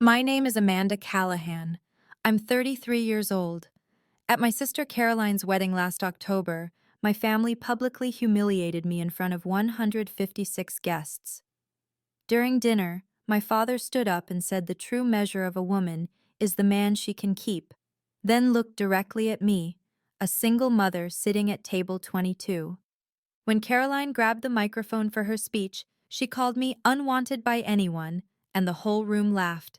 My name is Amanda Callahan. I'm 33 years old. At my sister Caroline's wedding last October, my family publicly humiliated me in front of 156 guests. During dinner, my father stood up and said the true measure of a woman is the man she can keep, then looked directly at me, a single mother sitting at table 22. When Caroline grabbed the microphone for her speech, she called me unwanted by anyone, and the whole room laughed.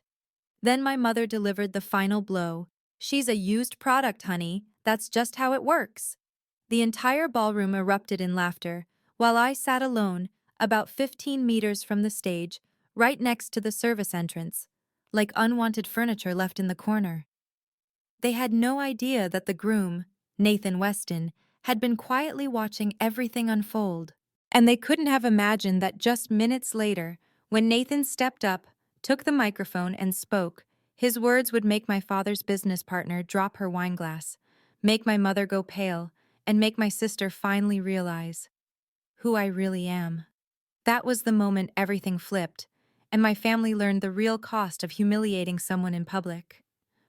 Then my mother delivered the final blow. She's a used product, honey. That's just how it works. The entire ballroom erupted in laughter, while I sat alone, about 15 meters from the stage, right next to the service entrance, like unwanted furniture left in the corner. They had no idea that the groom, Nathan Weston, had been quietly watching everything unfold. And they couldn't have imagined that just minutes later, when Nathan stepped up, took the microphone, and spoke, his words would make my father's business partner drop her wineglass, make my mother go pale, and make my sister finally realize who I really am. That was the moment everything flipped, and my family learned the real cost of humiliating someone in public.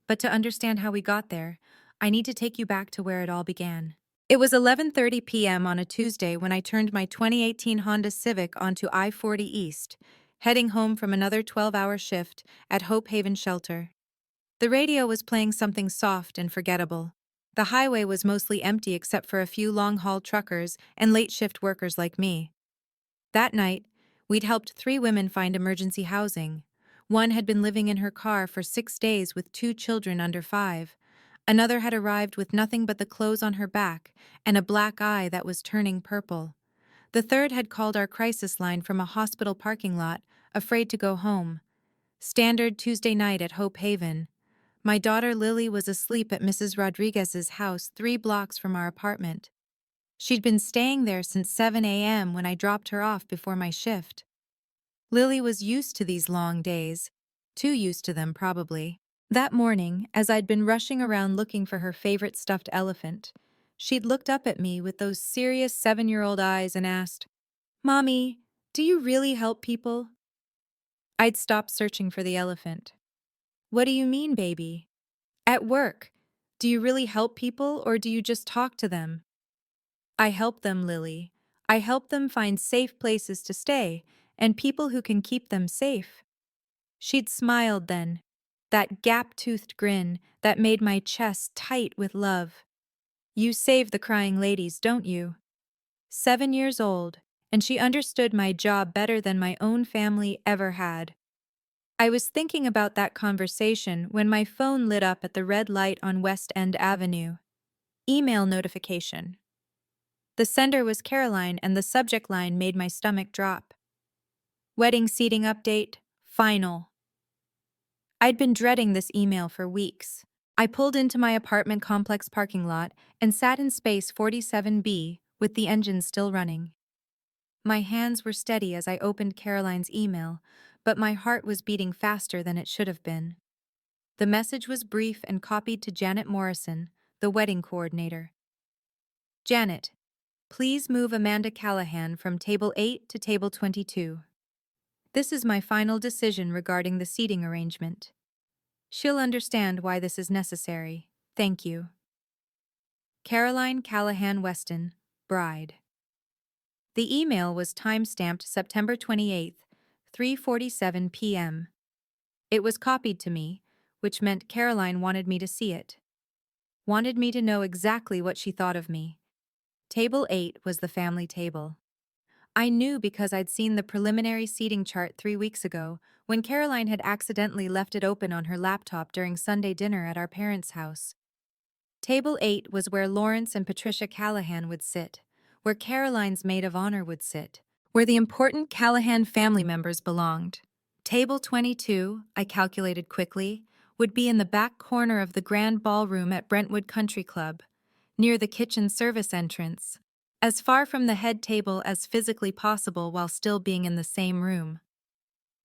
But to understand how we got there, I need to take you back to where it all began. It was 11:30 p.m. on a Tuesday when I turned my 2018 Honda Civic onto I-40 East, heading home from another 12-hour shift at Hope Haven Shelter. The radio was playing something soft and forgettable. The highway was mostly empty except for a few long-haul truckers and late-shift workers like me. That night, we'd helped 3 women find emergency housing. One had been living in her car for 6 days with 2 children under 5. Another had arrived with nothing but the clothes on her back and a black eye that was turning purple. The third had called our crisis line from a hospital parking lot, afraid to go home. Standard Tuesday night at Hope Haven. My daughter Lily was asleep at Mrs. Rodriguez's house 3 blocks from our apartment. She'd been staying there since 7 a.m. when I dropped her off before my shift. Lily was used to these long days, too used to them probably. That morning, as I'd been rushing around looking for her favorite stuffed elephant, she'd looked up at me with those serious 7-year-old eyes and asked, "Mommy, do you really help people?" I'd stopped searching for the elephant. "What do you mean, baby?" "At work. Do you really help people or do you just talk to them?" "I help them, Lily. I help them find safe places to stay and people who can keep them safe." She'd smiled then, that gap-toothed grin that made my chest tight with love. "You save the crying ladies, don't you?" 7 years old, and she understood my job better than my own family ever had. I was thinking about that conversation when my phone lit up at the red light on West End Avenue. Email notification. The sender was Caroline, and the subject line made my stomach drop. Wedding seating update, final. I'd been dreading this email for weeks. I pulled into my apartment complex parking lot and sat in space 47B with the engine still running. My hands were steady as I opened Caroline's email, but my heart was beating faster than it should have been. The message was brief and copied to Janet Morrison, the wedding coordinator. "Janet, please move Amanda Callahan from table 8 to table 22. This is my final decision regarding the seating arrangement. She'll understand why this is necessary. Thank you. Caroline Callahan Weston, bride." The email was time-stamped September 28th, 3:47 p.m. It was copied to me, which meant Caroline wanted me to see it. Wanted me to know exactly what she thought of me. Table 8 was the family table. I knew because I'd seen the preliminary seating chart 3 weeks ago, when Caroline had accidentally left it open on her laptop during Sunday dinner at our parents' house. Table 8 was where Lawrence and Patricia Callahan would sit, where Caroline's maid of honor would sit, where the important Callahan family members belonged. Table 22, I calculated quickly, would be in the back corner of the grand ballroom at Brentwood Country Club, near the kitchen service entrance, as far from the head table as physically possible while still being in the same room.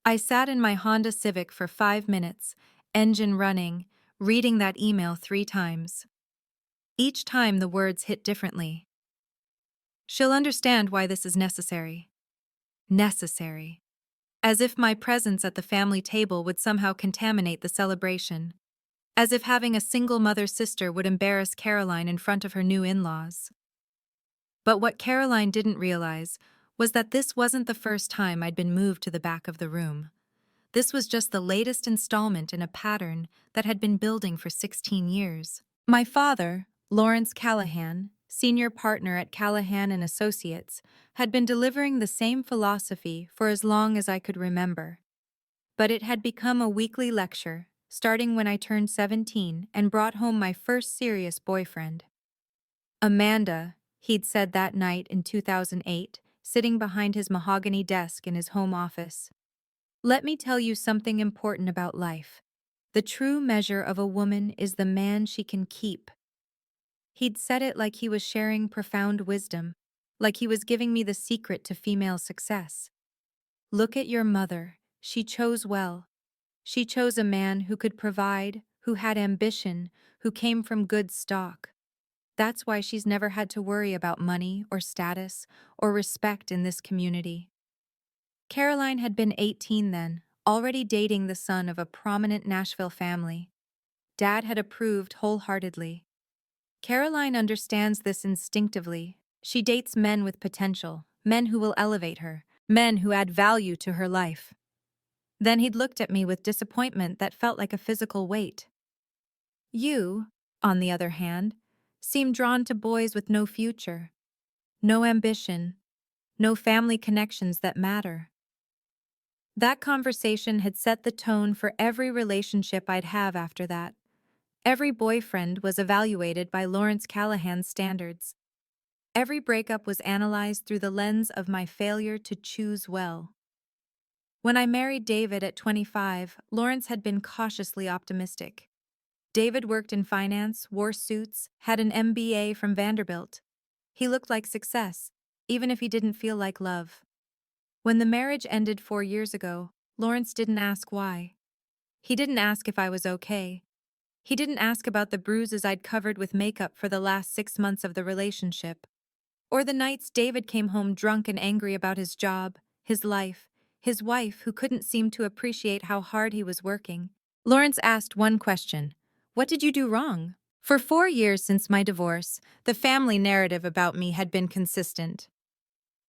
I sat in my Honda Civic for 5 minutes, engine running, reading that email 3 times. Each time the words hit differently. She'll understand why this is necessary. Necessary. as if my presence at the family table would somehow contaminate the celebration, as if having a single mother sister would embarrass Caroline in front of her new in-laws. But what Caroline didn't realize was that this wasn't the first time I'd been moved to the back of the room. This was just the latest installment in a pattern that had been building for 16 years. My father, Lawrence Callahan, senior partner at Callahan and Associates, had been delivering the same philosophy for as long as I could remember. But it had become a weekly lecture, starting when I turned 17 and brought home my first serious boyfriend. Amanda, he'd said that night in 2008, sitting behind his mahogany desk in his home office. Let me tell you something important about life. The true measure of a woman is the man she can keep. He'd said it like he was sharing profound wisdom, like he was giving me the secret to female success. Look at your mother. She chose well. She chose a man who could provide, who had ambition, who came from good stock. That's why she's never had to worry about money or status or respect in this community. Caroline had been 18 then, already dating the son of a prominent Nashville family. Dad had approved wholeheartedly. Caroline understands this instinctively. She dates men with potential, men who will elevate her, men who add value to her life. Then he'd looked at me with disappointment that felt like a physical weight. You, on the other hand, seem drawn to boys with no future, no ambition, no family connections that matter. That conversation had set the tone for every relationship I'd have after that. Every boyfriend was evaluated by Lawrence Callahan's standards. Every breakup was analyzed through the lens of my failure to choose well. When I married David at 25, Lawrence had been cautiously optimistic. David worked in finance, wore suits, had an MBA from Vanderbilt. He looked like success, even if he didn't feel like love. When the marriage ended 4 years ago, Lawrence didn't ask why. He didn't ask if I was okay. He didn't ask about the bruises I'd covered with makeup for the last 6 months of the relationship, or the nights David came home drunk and angry about his job, his life, his wife who couldn't seem to appreciate how hard he was working. Lawrence asked one question: "What did you do wrong?" For 4 years since my divorce, the family narrative about me had been consistent.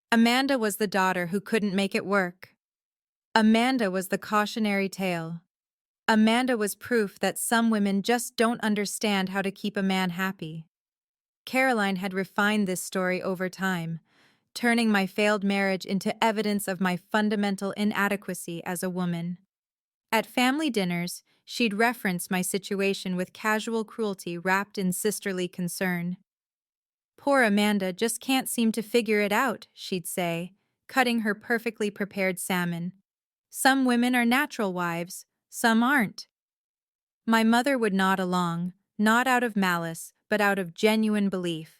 Amanda was the daughter who couldn't make it work. Amanda was the cautionary tale. Amanda was proof that some women just don't understand how to keep a man happy. Caroline had refined this story over time, turning my failed marriage into evidence of my fundamental inadequacy as a woman. At family dinners, she'd reference my situation with casual cruelty wrapped in sisterly concern. "Poor Amanda just can't seem to figure it out," she'd say, cutting her perfectly prepared salmon. "Some women are natural wives, some aren't." My mother would nod along, not out of malice, but out of genuine belief.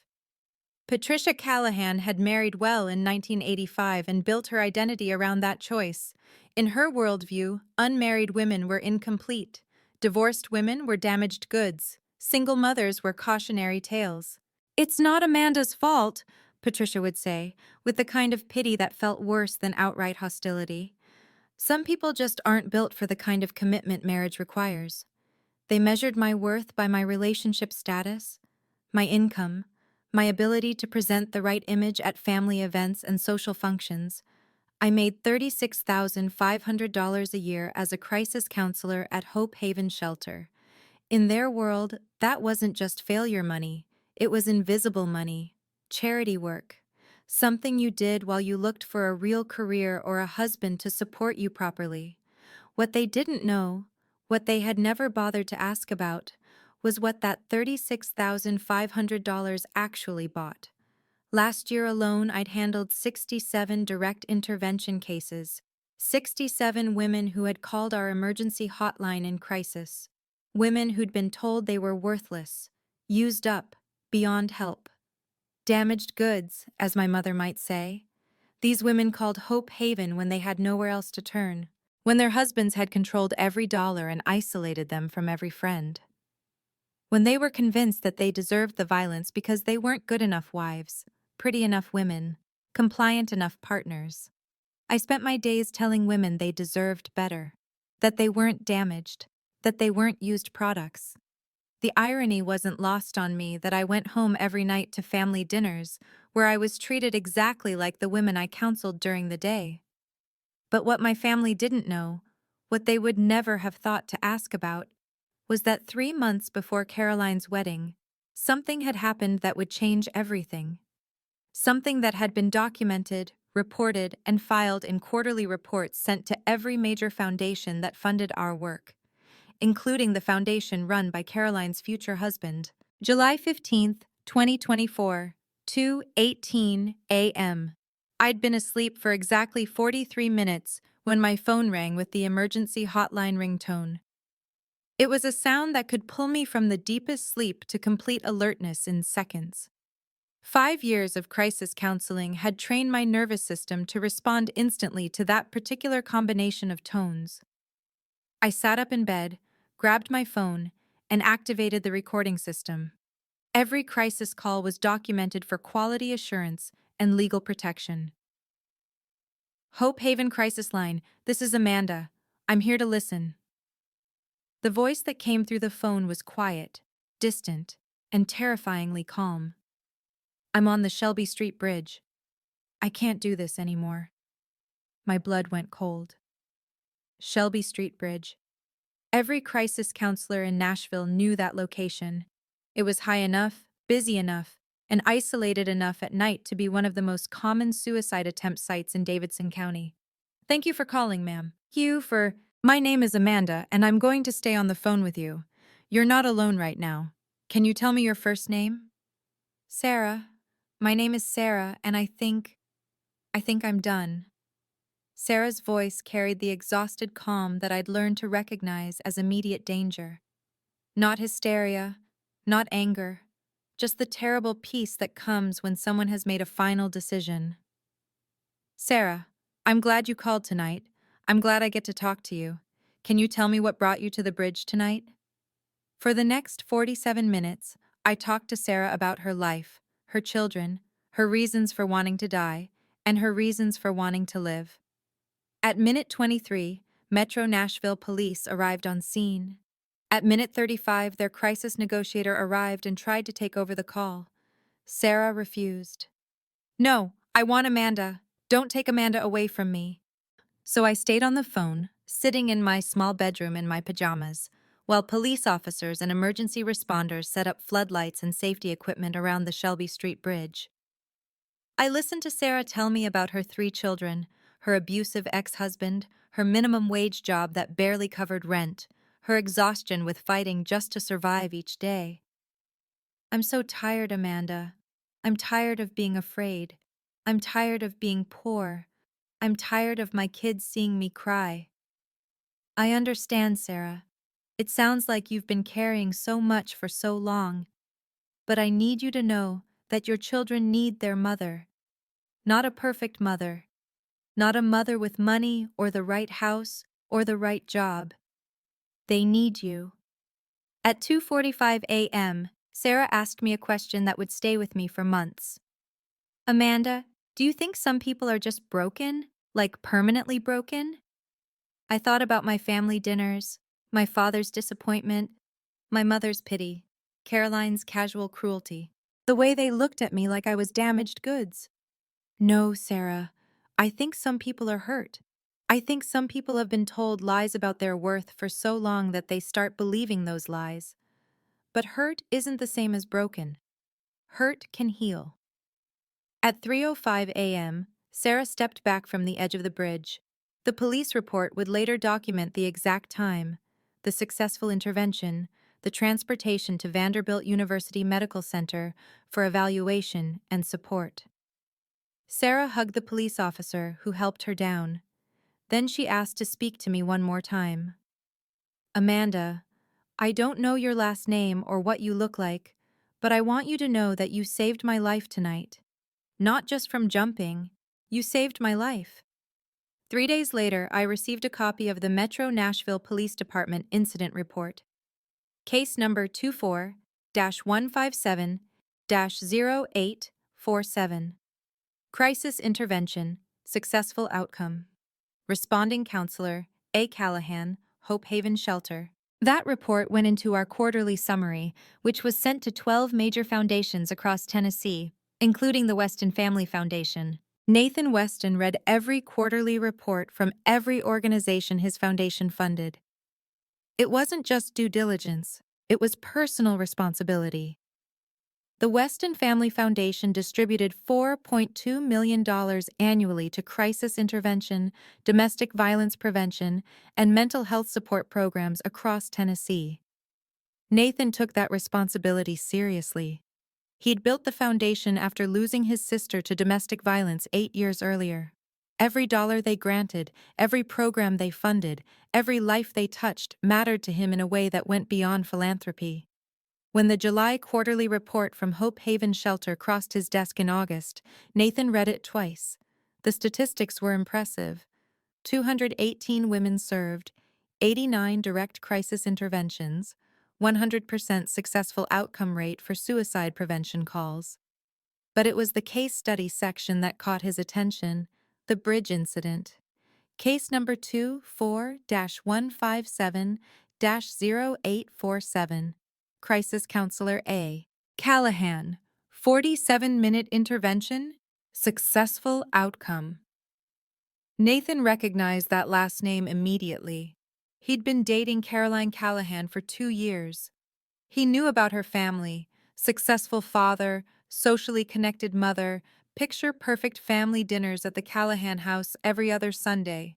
Patricia Callahan had married well in 1985 and built her identity around that choice. In her worldview, unmarried women were incomplete. Divorced women were damaged goods. Single mothers were cautionary tales. "It's not Amanda's fault," Patricia would say, with the kind of pity that felt worse than outright hostility. "Some people just aren't built for the kind of commitment marriage requires." They measured my worth by my relationship status, my income, my ability to present the right image at family events and social functions. I made $36,500 a year as a crisis counselor at Hope Haven Shelter. In their world, that wasn't just failure money, it was invisible money, charity work, something you did while you looked for a real career or a husband to support you properly. What they didn't know, what they had never bothered to ask about, was what that $36,500 actually bought. Last year alone, I'd handled 67 direct intervention cases, 67 women who had called our emergency hotline in crisis, women who'd been told they were worthless, used up, beyond help. Damaged goods, as my mother might say. These women called Hope Haven when they had nowhere else to turn, when their husbands had controlled every dollar and isolated them from every friend. When they were convinced that they deserved the violence because they weren't good enough wives, pretty enough women, compliant enough partners. I spent my days telling women they deserved better, that they weren't damaged, that they weren't used products. The irony wasn't lost on me that I went home every night to family dinners where I was treated exactly like the women I counseled during the day. But what my family didn't know, what they would never have thought to ask about, was that 3 months before Caroline's wedding, something had happened that would change everything. Something that had been documented, reported, and filed in quarterly reports sent to every major foundation that funded our work, including the foundation run by Caroline's future husband. July 15th, 2024, 2:18 a.m. I'd been asleep for exactly 43 minutes when my phone rang with the emergency hotline ringtone. It was a sound that could pull me from the deepest sleep to complete alertness in seconds. 5 years of crisis counseling had trained my nervous system to respond instantly to that particular combination of tones. I sat up in bed, grabbed my phone, and activated the recording system. Every crisis call was documented for quality assurance and legal protection. Hope Haven Crisis Line, this is Amanda. I'm here to listen. The voice that came through the phone was quiet, distant, and terrifyingly calm. I'm on the Shelby Street Bridge. I can't do this anymore. My blood went cold. Shelby Street Bridge. Every crisis counselor in Nashville knew that location. It was high enough, busy enough, and isolated enough at night to be one of the most common suicide attempt sites in Davidson County. Thank you for calling, ma'am. My name is Amanda, and I'm going to stay on the phone with you. You're not alone right now. Can you tell me your first name? Sarah. My name is Sarah, and I think I'm done. Sarah's voice carried the exhausted calm that I'd learned to recognize as immediate danger. Not hysteria, not anger, just the terrible peace that comes when someone has made a final decision. Sarah, I'm glad you called tonight. I'm glad I get to talk to you. Can you tell me what brought you to the bridge tonight? For the next 47 minutes, I talked to Sarah about her life, her children, her reasons for wanting to die, and her reasons for wanting to live. At minute 23, Metro Nashville police arrived on scene. At minute 35, their crisis negotiator arrived and tried to take over the call. Sarah refused. No, I want Amanda. Don't take Amanda away from me. So I stayed on the phone, sitting in my small bedroom in my pajamas, while police officers and emergency responders set up floodlights and safety equipment around the Shelby Street Bridge. I listened to Sarah tell me about her 3 children, her abusive ex-husband, her minimum wage job that barely covered rent, her exhaustion with fighting just to survive each day. I'm so tired, Amanda. I'm tired of being afraid. I'm tired of being poor. I'm tired of my kids seeing me cry. I understand, Sarah. It sounds like you've been carrying so much for so long. But I need you to know that your children need their mother. Not a perfect mother. Not a mother with money or the right house or the right job. They need you. At 2:45 a.m., Sarah asked me a question that would stay with me for months. Amanda, do you think some people are just broken? Like permanently broken? I thought about my family dinners, my father's disappointment, my mother's pity, Caroline's casual cruelty, the way they looked at me like I was damaged goods. No, Sarah, I think some people are hurt. I think some people have been told lies about their worth for so long that they start believing those lies. But hurt isn't the same as broken. Hurt can heal. At 3:05 a.m., Sarah stepped back from the edge of the bridge. The police report would later document the exact time, the successful intervention, the transportation to Vanderbilt University Medical Center for evaluation and support. Sarah hugged the police officer who helped her down. Then she asked to speak to me one more time. Amanda, I don't know your last name or what you look like, but I want you to know that you saved my life tonight. Not just from jumping, you saved my life. 3 days later, I received a copy of the Metro Nashville Police Department Incident Report. Case number 24-157-0847. Crisis Intervention, Successful outcome. Responding counselor, A. Callahan, Hope Haven Shelter. That report went into our quarterly summary, which was sent to 12 major foundations across Tennessee, including the Weston Family Foundation. Nathan Weston read every quarterly report from every organization his foundation funded. It wasn't just due diligence, it was personal responsibility. The Weston Family Foundation distributed $4.2 million annually to crisis intervention, domestic violence prevention, and mental health support programs across Tennessee. Nathan took that responsibility seriously. He'd built the foundation after losing his sister to domestic violence 8 years earlier. Every dollar they granted, every program they funded, every life they touched mattered to him in a way that went beyond philanthropy. When the July quarterly report from Hope Haven Shelter crossed his desk in August, Nathan read it twice. The statistics were impressive. 218 women served, 89 direct crisis interventions, 100% successful outcome rate for suicide prevention calls. But it was the case study section that caught his attention, the bridge incident. Case number 24-157-0847. Crisis Counselor A. Callahan. 47-minute intervention. Successful outcome. Nathan recognized that last name immediately. He'd been dating Caroline Callahan for 2 years. He knew about her family, successful father, socially connected mother, picture-perfect family dinners at the Callahan house every other Sunday.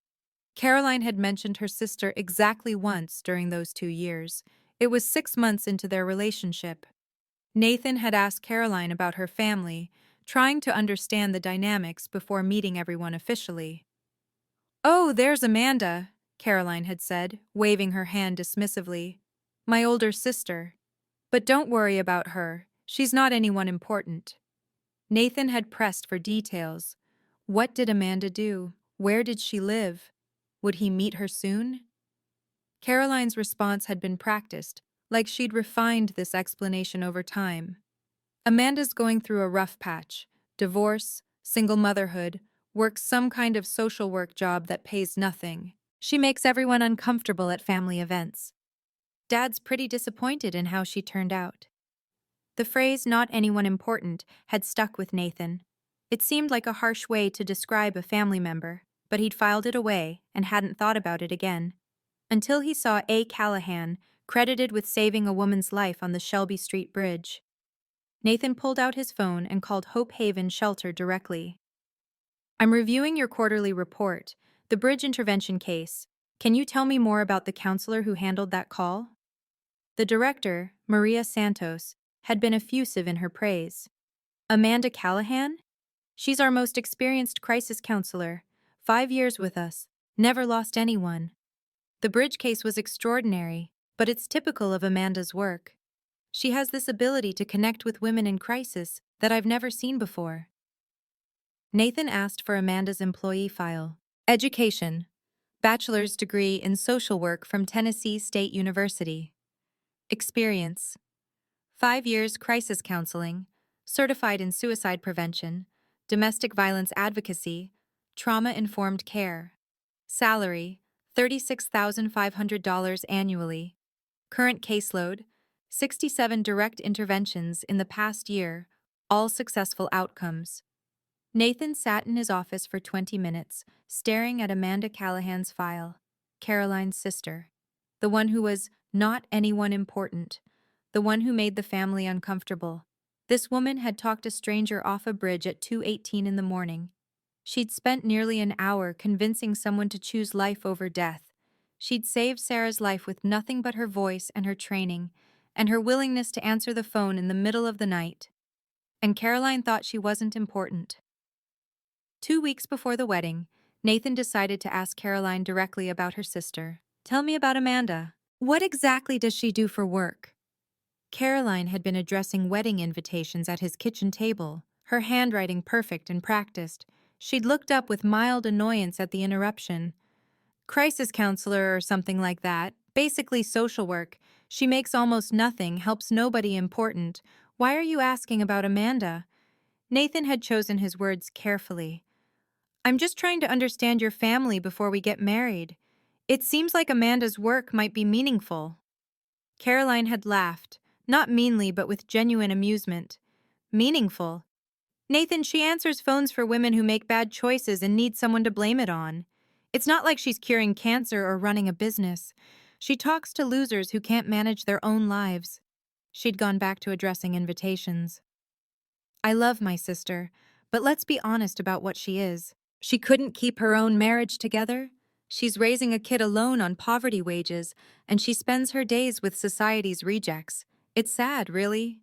Caroline had mentioned her sister exactly once during those 2 years. It was 6 months into their relationship. Nathan had asked Caroline about her family, trying to understand the dynamics before meeting everyone officially. "Oh, there's Amanda," Caroline had said, waving her hand dismissively. "My older sister. But don't worry about her. She's not anyone important." Nathan had pressed for details. What did Amanda do? Where did she live? Would he meet her soon? Caroline's response had been practiced, like she'd refined this explanation over time. "Amanda's going through a rough patch. Divorce, single motherhood, works some kind of social work job that pays nothing. She makes everyone uncomfortable at family events. Dad's pretty disappointed in how she turned out." The phrase "not anyone important" had stuck with Nathan. It seemed like a harsh way to describe a family member, but he'd filed it away and hadn't thought about it again. Until he saw A. Callahan, credited with saving a woman's life on the Shelby Street Bridge. Nathan pulled out his phone and called Hope Haven Shelter directly. "I'm reviewing your quarterly report, the bridge intervention case. Can you tell me more about the counselor who handled that call?" The director, Maria Santos, had been effusive in her praise. "Amanda Callahan? She's our most experienced crisis counselor. 5 years with us, never lost anyone. The bridge case was extraordinary, but it's typical of Amanda's work. She has this ability to connect with women in crisis that I've never seen before." Nathan asked for Amanda's employee file. Education. Bachelor's degree in social work from Tennessee State University. Experience. 5 years crisis counseling, certified in suicide prevention, domestic violence advocacy, trauma-informed care. Salary, $36,500 annually. Current caseload, 67 direct interventions in the past year, all successful outcomes. Nathan sat in his office for 20 minutes, staring at Amanda Callahan's file, Caroline's sister, the one who was not anyone important, the one who made the family uncomfortable. This woman had talked a stranger off a bridge at 2:18 in the morning. She'd spent nearly an hour convincing someone to choose life over death. She'd saved Sarah's life with nothing but her voice and her training, and her willingness to answer the phone in the middle of the night. And Caroline thought she wasn't important. 2 weeks before the wedding, Nathan decided to ask Caroline directly about her sister. "Tell me about Amanda. What exactly does she do for work?" Caroline had been addressing wedding invitations at his kitchen table, her handwriting perfect and practiced. She'd looked up with mild annoyance at the interruption. "Crisis counselor or something like that. Basically social work. She makes almost nothing, helps nobody important. Why are you asking about Amanda?" Nathan had chosen his words carefully. I'm just trying to understand your family before we get married. It seems like Amanda's work might be meaningful. Caroline had laughed, not meanly but with genuine amusement. Meaningful? Nathan, she answers phones for women who make bad choices and need someone to blame it on. It's not like she's curing cancer or running a business. She talks to losers who can't manage their own lives. She'd gone back to addressing invitations. I love my sister, but let's be honest about what she is. She couldn't keep her own marriage together. She's raising a kid alone on poverty wages, and she spends her days with society's rejects. It's sad, really.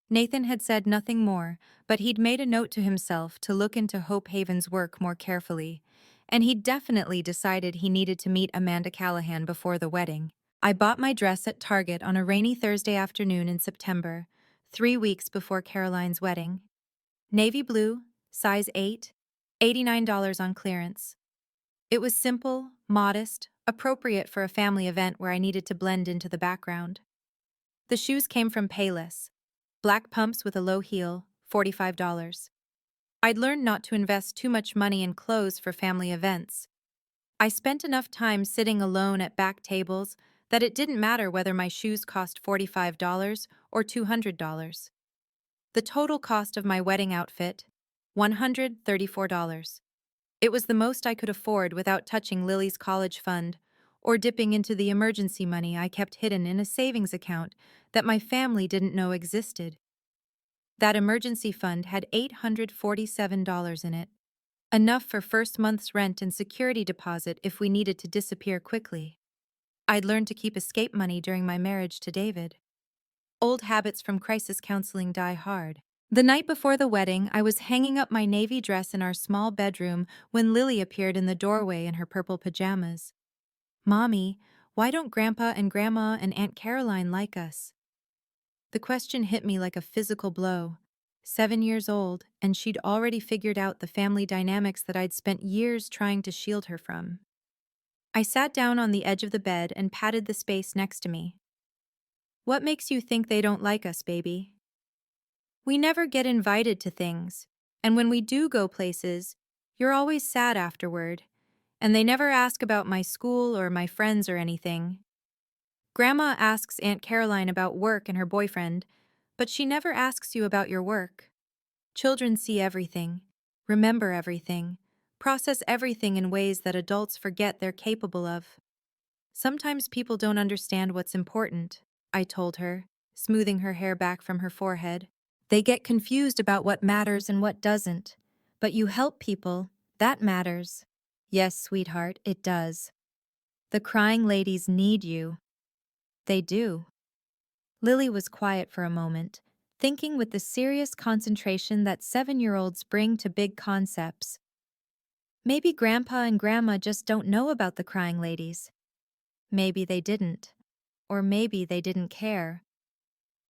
Nathan had said nothing more, but he'd made a note to himself to look into Hope Haven's work more carefully. And he'd definitely decided he needed to meet Amanda Callahan before the wedding. I bought my dress at Target on a rainy Thursday afternoon in September, 3 weeks before Caroline's wedding. Navy blue, size 8, $89 on clearance. It was simple, modest, appropriate for a family event where I needed to blend into the background. The shoes came from Payless. Black pumps with a low heel, $45. I'd learned not to invest too much money in clothes for family events. I spent enough time sitting alone at back tables that it didn't matter whether my shoes cost $45 or $200. The total cost of my wedding outfit, $134. It was the most I could afford without touching Lily's college fund or dipping into the emergency money I kept hidden in a savings account that my family didn't know existed. That emergency fund had $847 in it, enough for first month's rent and security deposit if we needed to disappear quickly. I'd learned to keep escape money during my marriage to David. Old habits from crisis counseling die hard. The night before the wedding, I was hanging up my navy dress in our small bedroom when Lily appeared in the doorway in her purple pajamas. "Mommy, why don't Grandpa and Grandma and Aunt Caroline like us?" The question hit me like a physical blow. 7 years old, and she'd already figured out the family dynamics that I'd spent years trying to shield her from. I sat down on the edge of the bed and patted the space next to me. "What makes you think they don't like us, baby?" "We never get invited to things, and when we do go places, you're always sad afterward, and they never ask about my school or my friends or anything. Grandma asks Aunt Caroline about work and her boyfriend, but she never asks you about your work. Children see everything, remember everything, process everything in ways that adults forget they're capable of. Sometimes people don't understand what's important," I told her, smoothing her hair back from her forehead. "They get confused about what matters and what doesn't. But you help people, that matters." "Yes, sweetheart, it does. The crying ladies need you." "They do." Lily was quiet for a moment, thinking with the serious concentration that 7-year-olds bring to big concepts. Maybe Grandpa and Grandma just don't know about the crying ladies. Maybe they didn't. Or maybe they didn't care.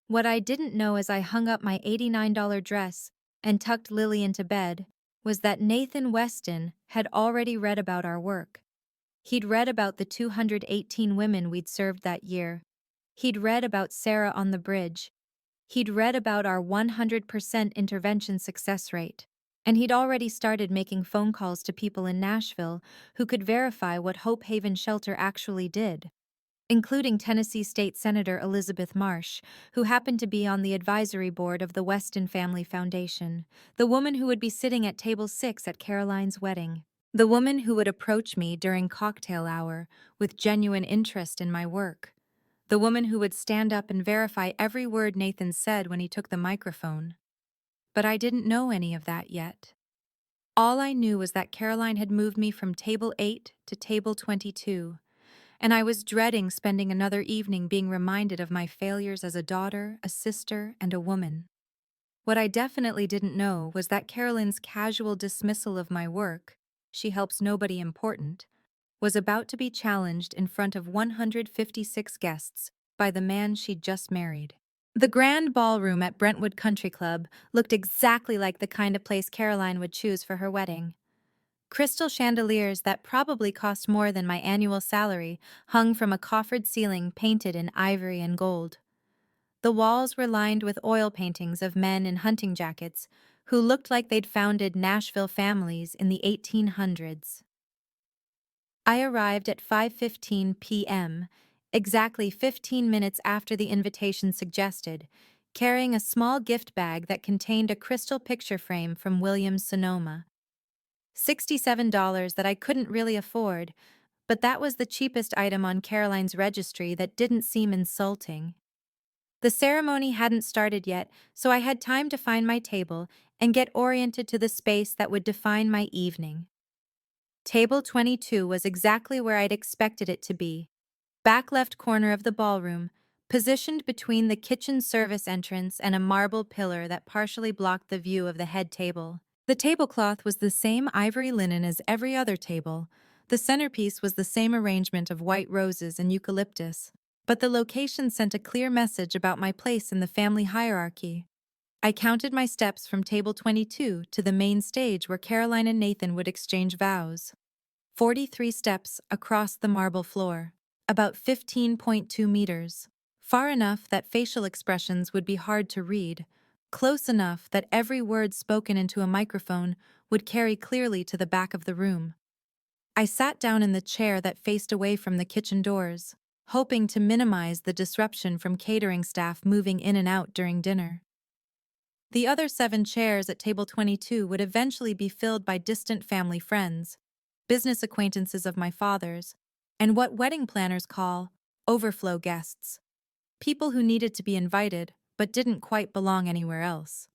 What I didn't know as I hung up my $89 dress and tucked Lily into bed was that Nathan Weston had already read about our work. He'd read about the 218 women we'd served that year. He'd read about Sarah on the bridge. He'd read about our 100% intervention success rate. And he'd already started making phone calls to people in Nashville who could verify what Hope Haven Shelter actually did, including Tennessee State Senator Elizabeth Marsh, who happened to be on the advisory board of the Weston Family Foundation, the woman who would be sitting at table 6 at Caroline's wedding, the woman who would approach me during cocktail hour with genuine interest in my work, the woman who would stand up and verify every word Nathan said when he took the microphone. But I didn't know any of that yet. All I knew was that Caroline had moved me from table 8 to table 22, and I was dreading spending another evening being reminded of my failures as a daughter, a sister, and a woman. What I definitely didn't know was that Caroline's casual dismissal of my work, "She helps nobody important," was about to be challenged in front of 156 guests by the man she'd just married. The grand ballroom at Brentwood Country Club looked exactly like the kind of place Caroline would choose for her wedding. Crystal chandeliers that probably cost more than my annual salary hung from a coffered ceiling painted in ivory and gold. The walls were lined with oil paintings of men in hunting jackets who looked like they'd founded Nashville families in the 1800s. I arrived at 5:15 p.m., exactly 15 minutes after the invitation suggested, carrying a small gift bag that contained a crystal picture frame from Williams-Sonoma. $67 that I couldn't really afford, but that was the cheapest item on Caroline's registry that didn't seem insulting. The ceremony hadn't started yet, so I had time to find my table and get oriented to the space that would define my evening. Table 22 was exactly where I'd expected it to be, back left corner of the ballroom, positioned between the kitchen service entrance and a marble pillar that partially blocked the view of the head table. The tablecloth was the same ivory linen as every other table. The centerpiece was the same arrangement of white roses and eucalyptus. But the location sent a clear message about my place in the family hierarchy. I counted my steps from table 22 to the main stage where Caroline and Nathan would exchange vows. 43 steps across the marble floor, about 15.2 meters. Far enough that facial expressions would be hard to read, close enough that every word spoken into a microphone would carry clearly to the back of the room. I sat down in the chair that faced away from the kitchen doors, hoping to minimize the disruption from catering staff moving in and out during dinner. The other 7 chairs at table 22 would eventually be filled by distant family friends, business acquaintances of my father's, and what wedding planners call overflow guests, people who needed to be invited but didn't quite belong anywhere else.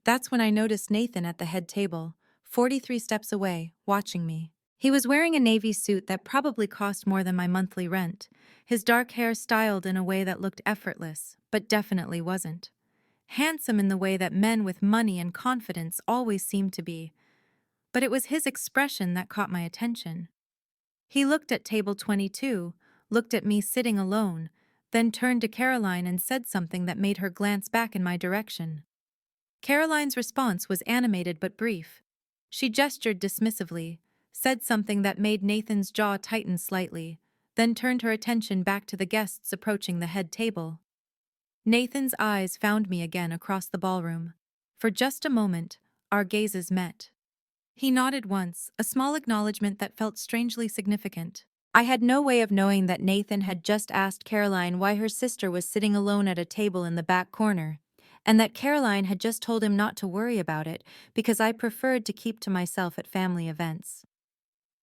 That's when I noticed Nathan at the head table, 43 steps away, watching me. He was wearing a navy suit that probably cost more than my monthly rent, his dark hair styled in a way that looked effortless, but definitely wasn't. Handsome in the way that men with money and confidence always seem to be, but it was his expression that caught my attention. He looked at table 22, looked at me sitting alone, then turned to Caroline and said something that made her glance back in my direction. Caroline's response was animated but brief. She gestured dismissively, said something that made Nathan's jaw tighten slightly, then turned her attention back to the guests approaching the head table. Nathan's eyes found me again across the ballroom. For just a moment, our gazes met. He nodded once, a small acknowledgement that felt strangely significant. I had no way of knowing that Nathan had just asked Caroline why her sister was sitting alone at a table in the back corner, and that Caroline had just told him not to worry about it because I preferred to keep to myself at family events.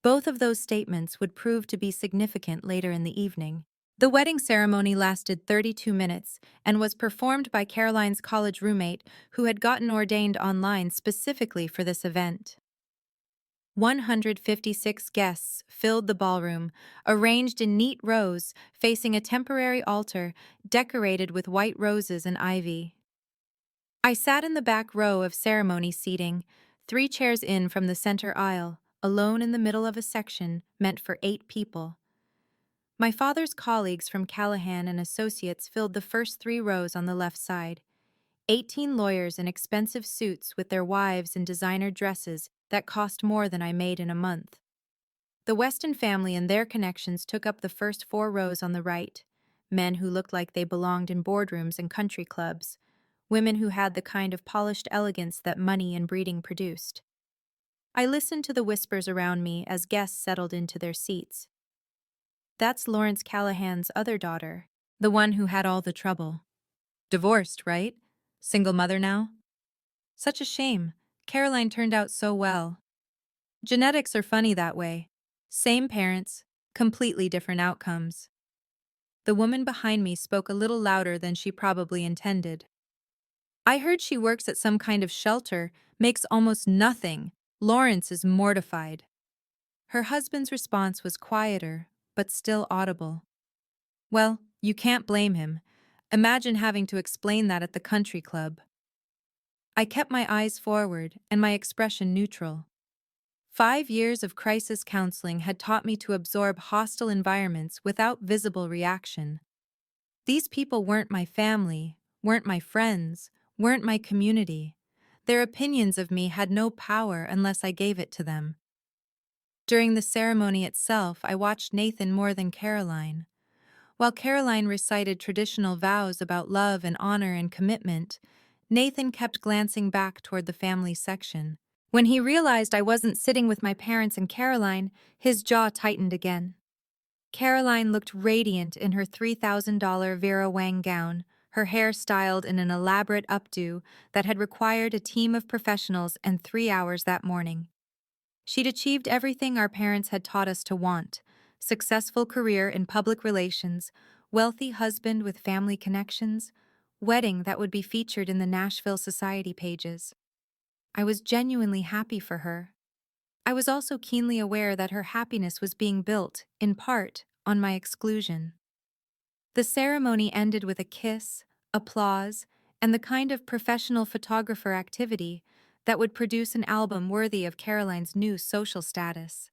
Both of those statements would prove to be significant later in the evening. The wedding ceremony lasted 32 minutes and was performed by Caroline's college roommate who had gotten ordained online specifically for this event. 156 guests filled the ballroom, arranged in neat rows facing a temporary altar decorated with white roses and ivy. I sat in the back row of ceremony seating, 3 chairs in from the center aisle, alone in the middle of a section meant for 8 people. My father's colleagues from Callahan and Associates filled the first 3 rows on the left side. 18 lawyers in expensive suits with their wives in designer dresses that cost more than I made in a month. The Weston family and their connections took up the first 4 rows on the right. Men who looked like they belonged in boardrooms and country clubs. Women who had the kind of polished elegance that money and breeding produced. I listened to the whispers around me as guests settled into their seats. That's Lawrence Callahan's other daughter, the one who had all the trouble. Divorced, right? Single mother now? Such a shame. Caroline turned out so well. Genetics are funny that way. Same parents, completely different outcomes. The woman behind me spoke a little louder than she probably intended. I heard she works at some kind of shelter, makes almost nothing. Lawrence is mortified. Her husband's response was quieter, but still audible. Well, you can't blame him. Imagine having to explain that at the country club. I kept my eyes forward and my expression neutral. 5 years of crisis counseling had taught me to absorb hostile environments without visible reaction. These people weren't my family, weren't my friends, weren't my community. Their opinions of me had no power unless I gave it to them. During the ceremony itself, I watched Nathan more than Caroline. While Caroline recited traditional vows about love and honor and commitment, Nathan kept glancing back toward the family section. When he realized I wasn't sitting with my parents and Caroline, his jaw tightened again. Caroline looked radiant in her $3,000 Vera Wang gown, her hair styled in an elaborate updo that had required a team of professionals and 3 hours that morning. She'd achieved everything our parents had taught us to want: successful career in public relations, wealthy husband with family connections, wedding that would be featured in the Nashville Society pages. I was genuinely happy for her. I was also keenly aware that her happiness was being built, in part, on my exclusion. The ceremony ended with a kiss, applause, and the kind of professional photographer activity that would produce an album worthy of Caroline's new social status.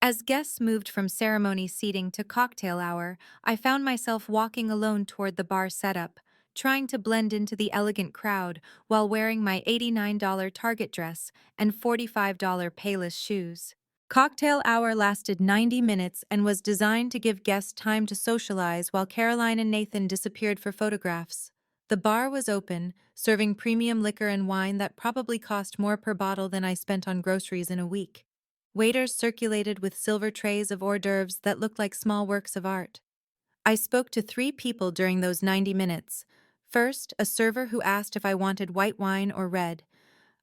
As guests moved from ceremony seating to cocktail hour, I found myself walking alone toward the bar setup, trying to blend into the elegant crowd while wearing my $89 Target dress and $45 Payless shoes. Cocktail hour lasted 90 minutes and was designed to give guests time to socialize while Caroline and Nathan disappeared for photographs. The bar was open, serving premium liquor and wine that probably cost more per bottle than I spent on groceries in a week. Waiters circulated with silver trays of hors d'oeuvres that looked like small works of art. I spoke to 3 people during those 90 minutes. First, a server who asked if I wanted white wine or red.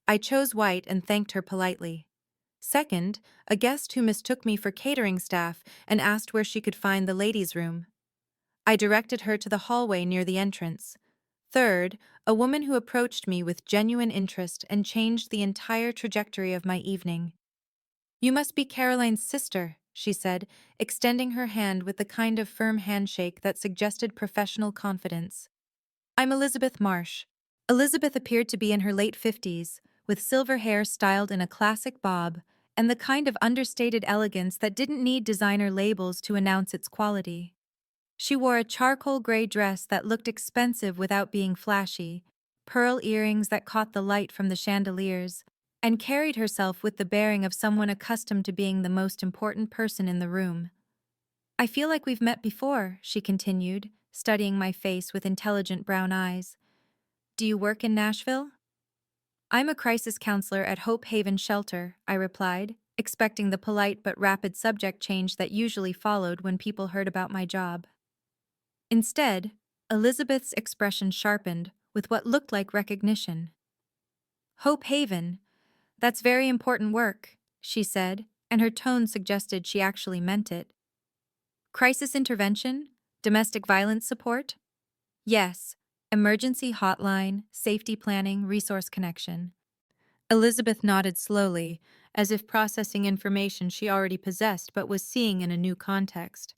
I chose white and thanked her politely. Second, a guest who mistook me for catering staff and asked where she could find the ladies' room. I directed her to the hallway near the entrance. Third, a woman who approached me with genuine interest and changed the entire trajectory of my evening. "You must be Caroline's sister," she said, extending her hand with the kind of firm handshake that suggested professional confidence. "I'm Elizabeth Marsh." Elizabeth appeared to be in her late 50s, with silver hair styled in a classic bob, and the kind of understated elegance that didn't need designer labels to announce its quality. She wore a charcoal gray dress that looked expensive without being flashy, pearl earrings that caught the light from the chandeliers, and carried herself with the bearing of someone accustomed to being the most important person in the room. "I feel like we've met before," she continued, studying my face with intelligent brown eyes. "Do you work in Nashville?" "I'm a crisis counselor at Hope Haven Shelter," I replied, expecting the polite but rapid subject change that usually followed when people heard about my job. Instead, Elizabeth's expression sharpened with what looked like recognition. "Hope Haven? That's very important work," she said, and her tone suggested she actually meant it. "Crisis intervention? Domestic violence support?" "Yes. Emergency hotline, safety planning, resource connection." Elizabeth nodded slowly, as if processing information she already possessed but was seeing in a new context.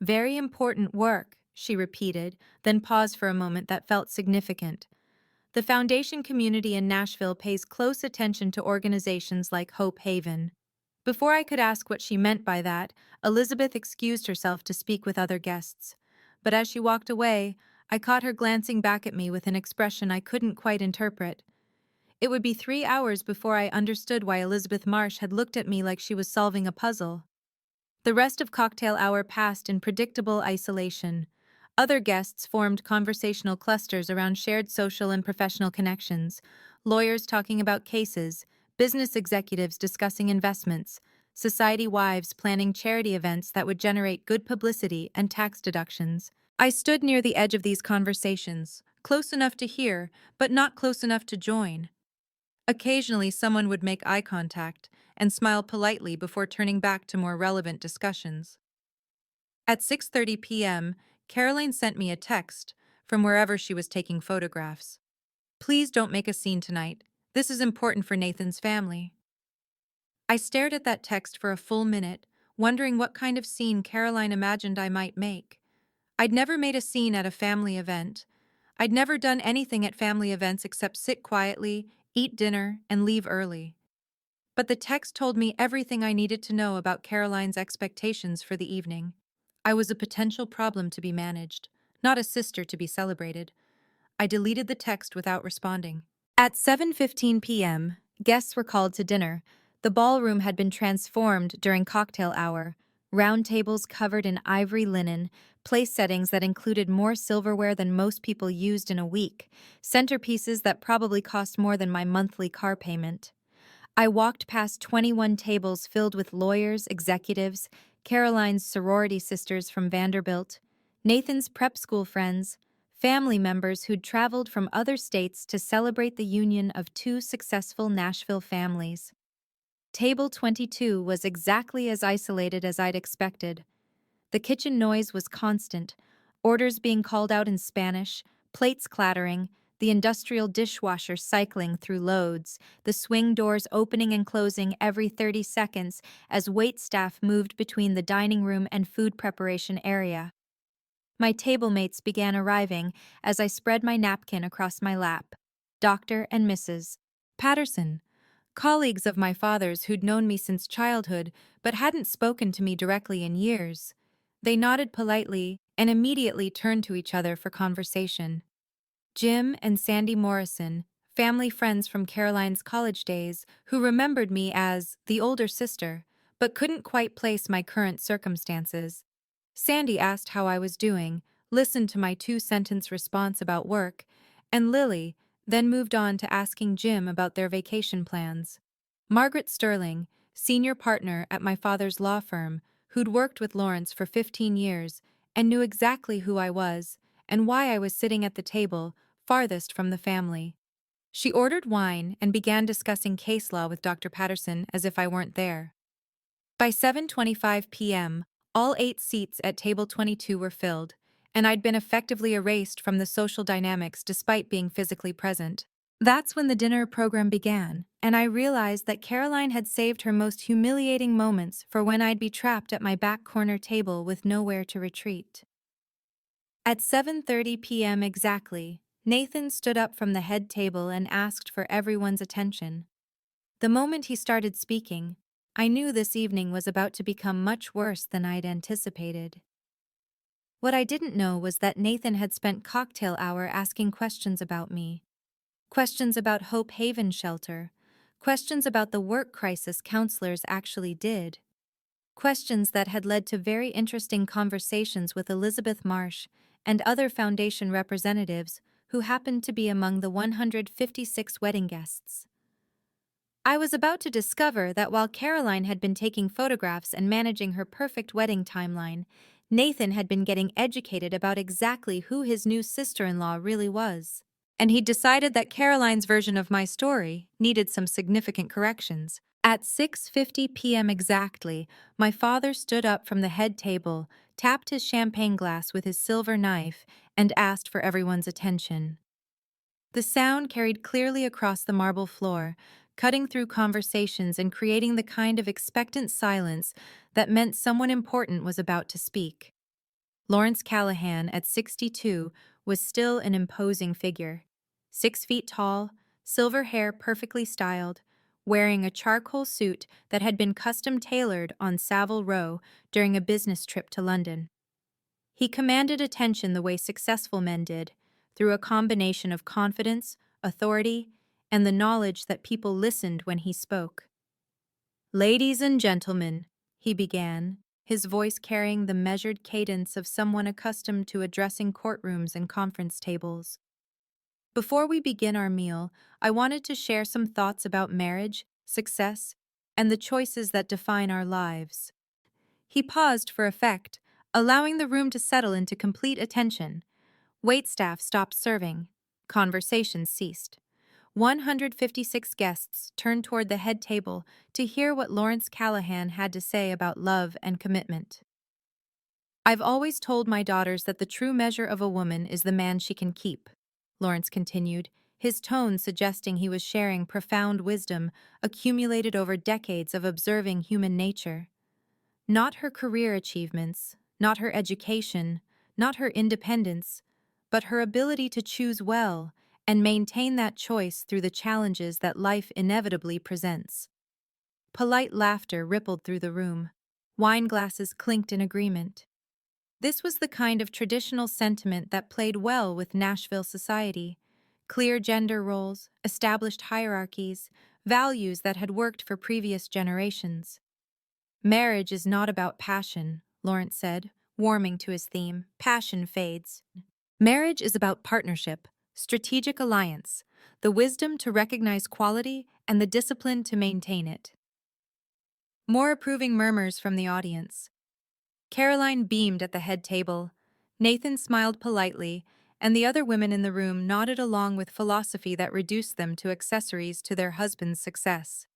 "Very important work," she repeated, then paused for a moment that felt significant. "The foundation community in Nashville pays close attention to organizations like Hope Haven." Before I could ask what she meant by that, Elizabeth excused herself to speak with other guests. But as she walked away, I caught her glancing back at me with an expression I couldn't quite interpret. It would be 3 hours before I understood why Elizabeth Marsh had looked at me like she was solving a puzzle. The rest of cocktail hour passed in predictable isolation. Other guests formed conversational clusters around shared social and professional connections, lawyers talking about cases, business executives discussing investments, society wives planning charity events that would generate good publicity and tax deductions. I stood near the edge of these conversations, close enough to hear, but not close enough to join. Occasionally, someone would make eye contact and smile politely before turning back to more relevant discussions. At 6:30 p.m., Caroline sent me a text from wherever she was taking photographs. "Please don't make a scene tonight. This is important for Nathan's family." I stared at that text for a full minute, wondering what kind of scene Caroline imagined I might make. I'd never made a scene at a family event. I'd never done anything at family events except sit quietly, eat dinner, and leave early. But the text told me everything I needed to know about Caroline's expectations for the evening. I was a potential problem to be managed, not a sister to be celebrated. I deleted the text without responding. At 7:15 p.m., guests were called to dinner. The ballroom had been transformed during cocktail hour, Round tables covered in ivory linen, place settings that included more silverware than most people used in a week, centerpieces that probably cost more than my monthly car payment. I walked past 21 tables filled with lawyers, executives, Caroline's sorority sisters from Vanderbilt, Nathan's prep school friends, family members who'd traveled from other states to celebrate the union of two successful Nashville families. Table 22 was exactly as isolated as I'd expected. The kitchen noise was constant, orders being called out in Spanish, plates clattering, the industrial dishwasher cycling through loads, the swing doors opening and closing every 30 seconds as waitstaff moved between the dining room and food preparation area. My table mates began arriving as I spread my napkin across my lap. Dr. and Mrs. Patterson, colleagues of my father's who'd known me since childhood but hadn't spoken to me directly in years. They nodded politely and immediately turned to each other for conversation. Jim and Sandy Morrison, family friends from Caroline's college days, who remembered me as the older sister, but couldn't quite place my current circumstances. Sandy asked how I was doing, listened to my two-sentence response about work, and Lily then moved on to asking Jim about their vacation plans. Margaret Sterling, senior partner at my father's law firm, who'd worked with Lawrence for 15 years and knew exactly who I was and why I was sitting at the table farthest from the family. She ordered wine and began discussing case law with Dr. Patterson as if I weren't there. By 7:25 p.m., all 8 seats at table 22 were filled, and I'd been effectively erased from the social dynamics despite being physically present. That's when the dinner program began, and I realized that Caroline had saved her most humiliating moments for when I'd be trapped at my back corner table with nowhere to retreat. At 7:30 p.m. exactly, Nathan stood up from the head table and asked for everyone's attention. The moment he started speaking, I knew this evening was about to become much worse than I'd anticipated. What I didn't know was that Nathan had spent cocktail hour asking questions about me. Questions about Hope Haven Shelter. Questions about the work crisis counselors actually did. Questions that had led to very interesting conversations with Elizabeth Marsh and other foundation representatives who happened to be among the 156 wedding guests. I was about to discover that while Caroline had been taking photographs and managing her perfect wedding timeline, Nathan had been getting educated about exactly who his new sister-in-law really was. And he'd decided that Caroline's version of my story needed some significant corrections. At 6:50 p.m. exactly, my father stood up from the head table, tapped his champagne glass with his silver knife, and asked for everyone's attention. The sound carried clearly across the marble floor, cutting through conversations and creating the kind of expectant silence that meant someone important was about to speak. Lawrence Callahan, at 62, was still an imposing figure. 6 feet tall, silver hair perfectly styled, wearing a charcoal suit that had been custom tailored on Savile Row during a business trip to London. He commanded attention the way successful men did, through a combination of confidence, authority, and the knowledge that people listened when he spoke. "Ladies and gentlemen," he began, his voice carrying the measured cadence of someone accustomed to addressing courtrooms and conference tables. "Before we begin our meal, I wanted to share some thoughts about marriage, success, and the choices that define our lives." He paused for effect, allowing the room to settle into complete attention. Waitstaff stopped serving. Conversation ceased. 156 guests turned toward the head table to hear what Lawrence Callahan had to say about love and commitment. "I've always told my daughters that the true measure of a woman is the man she can keep," Lawrence continued, his tone suggesting he was sharing profound wisdom accumulated over decades of observing human nature. Not her career achievements, not her education, not her independence, but her ability to choose well and maintain that choice through the challenges that life inevitably presents. Polite laughter rippled through the room. Wine glasses clinked in agreement. This was the kind of traditional sentiment that played well with Nashville society. Clear gender roles, established hierarchies, values that had worked for previous generations. Marriage is not about passion, Lawrence said, warming to his theme. Passion fades. Marriage is about partnership, strategic alliance, the wisdom to recognize quality and the discipline to maintain it. More approving murmurs from the audience. Caroline beamed at the head table. Nathan smiled politely, and the other women in the room nodded along with philosophy that reduced them to accessories to their husband's success.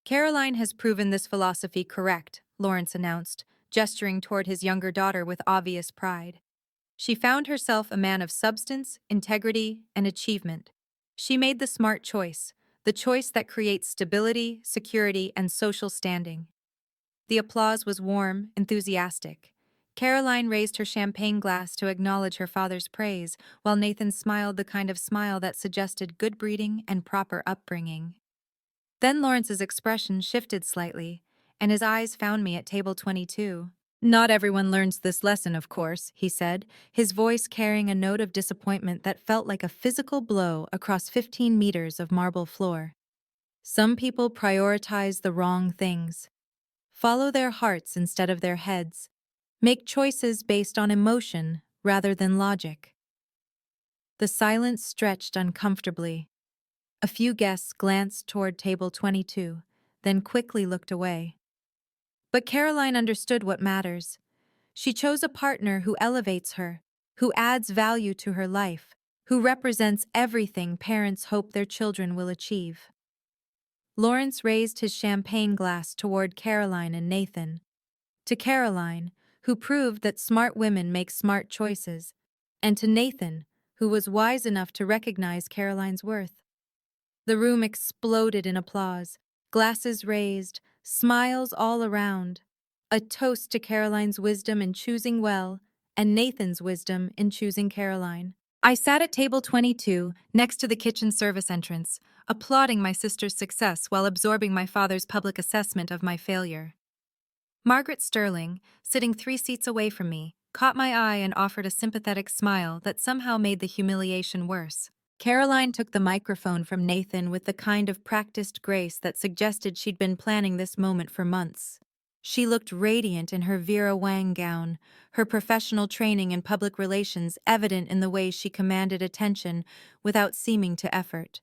Caroline has proven this philosophy correct, Lawrence announced, gesturing toward his younger daughter with obvious pride. She found herself a man of substance, integrity, and achievement. She made the smart choice, the choice that creates stability, security, and social standing. The applause was warm, enthusiastic. Caroline raised her champagne glass to acknowledge her father's praise, while Nathan smiled the kind of smile that suggested good breeding and proper upbringing. Then Lawrence's expression shifted slightly, and his eyes found me at table 22. Not everyone learns this lesson, of course, he said, his voice carrying a note of disappointment that felt like a physical blow across 15 meters of marble floor. Some people prioritize the wrong things. Follow their hearts instead of their heads. Make choices based on emotion rather than logic. The silence stretched uncomfortably. A few guests glanced toward table 22, then quickly looked away. But Caroline understood what matters. She chose a partner who elevates her, who adds value to her life, who represents everything parents hope their children will achieve. Lawrence raised his champagne glass toward Caroline and Nathan. To Caroline, who proved that smart women make smart choices, and to Nathan, who was wise enough to recognize Caroline's worth. The room exploded in applause, glasses raised, smiles all around. A toast to Caroline's wisdom in choosing well, and Nathan's wisdom in choosing Caroline. I sat at table 22, next to the kitchen service entrance, applauding my sister's success while absorbing my father's public assessment of my failure. Margaret Sterling, sitting 3 seats away from me, caught my eye and offered a sympathetic smile that somehow made the humiliation worse. Caroline took the microphone from Nathan with the kind of practiced grace that suggested she'd been planning this moment for months. She looked radiant in her Vera Wang gown, her professional training in public relations evident in the way she commanded attention without seeming to effort.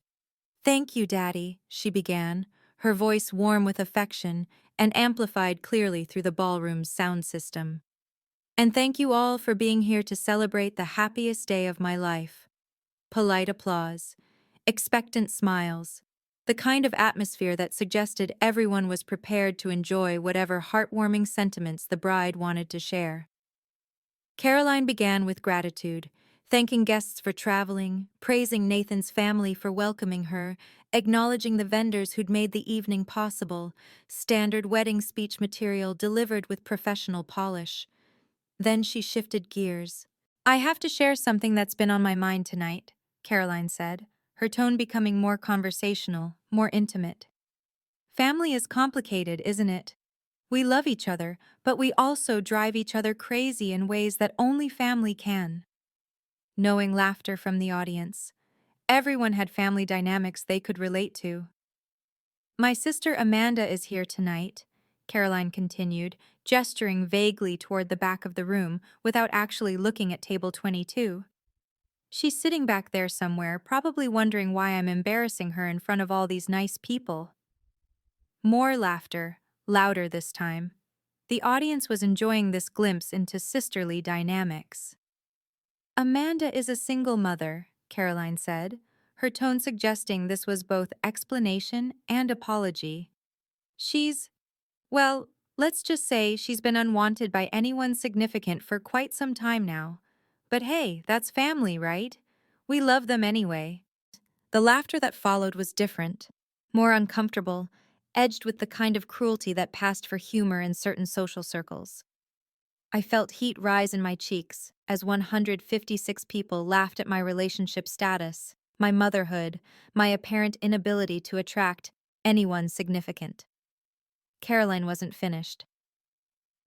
"Thank you, Daddy," she began, her voice warm with affection and amplified clearly through the ballroom's sound system. "And thank you all for being here to celebrate the happiest day of my life." Polite applause, expectant smiles, the kind of atmosphere that suggested everyone was prepared to enjoy whatever heartwarming sentiments the bride wanted to share. Caroline began with gratitude, thanking guests for traveling, praising Nathan's family for welcoming her, acknowledging the vendors who'd made the evening possible, standard wedding speech material delivered with professional polish. Then she shifted gears. "I have to share something that's been on my mind tonight," Caroline said, her tone becoming more conversational, more intimate. "Family is complicated, isn't it? We love each other, but we also drive each other crazy in ways that only family can." Knowing laughter from the audience. Everyone had family dynamics they could relate to. "My sister Amanda is here tonight," Caroline continued, gesturing vaguely toward the back of the room without actually looking at table 22. "She's sitting back there somewhere, probably wondering why I'm embarrassing her in front of all these nice people." More laughter, louder this time. The audience was enjoying this glimpse into sisterly dynamics. "Amanda is a single mother," Caroline said, her tone suggesting this was both explanation and apology. Well, let's just say she's been unwanted by anyone significant for quite some time now. But hey, that's family, right? We love them anyway." The laughter that followed was different, more uncomfortable, edged with the kind of cruelty that passed for humor in certain social circles. I felt heat rise in my cheeks as 156 people laughed at my relationship status, my motherhood, my apparent inability to attract anyone significant. Caroline wasn't finished.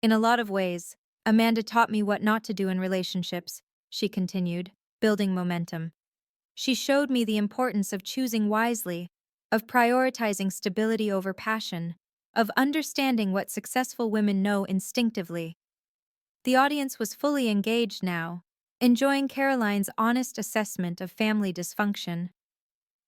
"In a lot of ways, Amanda taught me what not to do in relationships," she continued, building momentum. "She showed me the importance of choosing wisely, of prioritizing stability over passion, of understanding what successful women know instinctively. The audience was fully engaged now, enjoying Caroline's honest assessment of family dysfunction.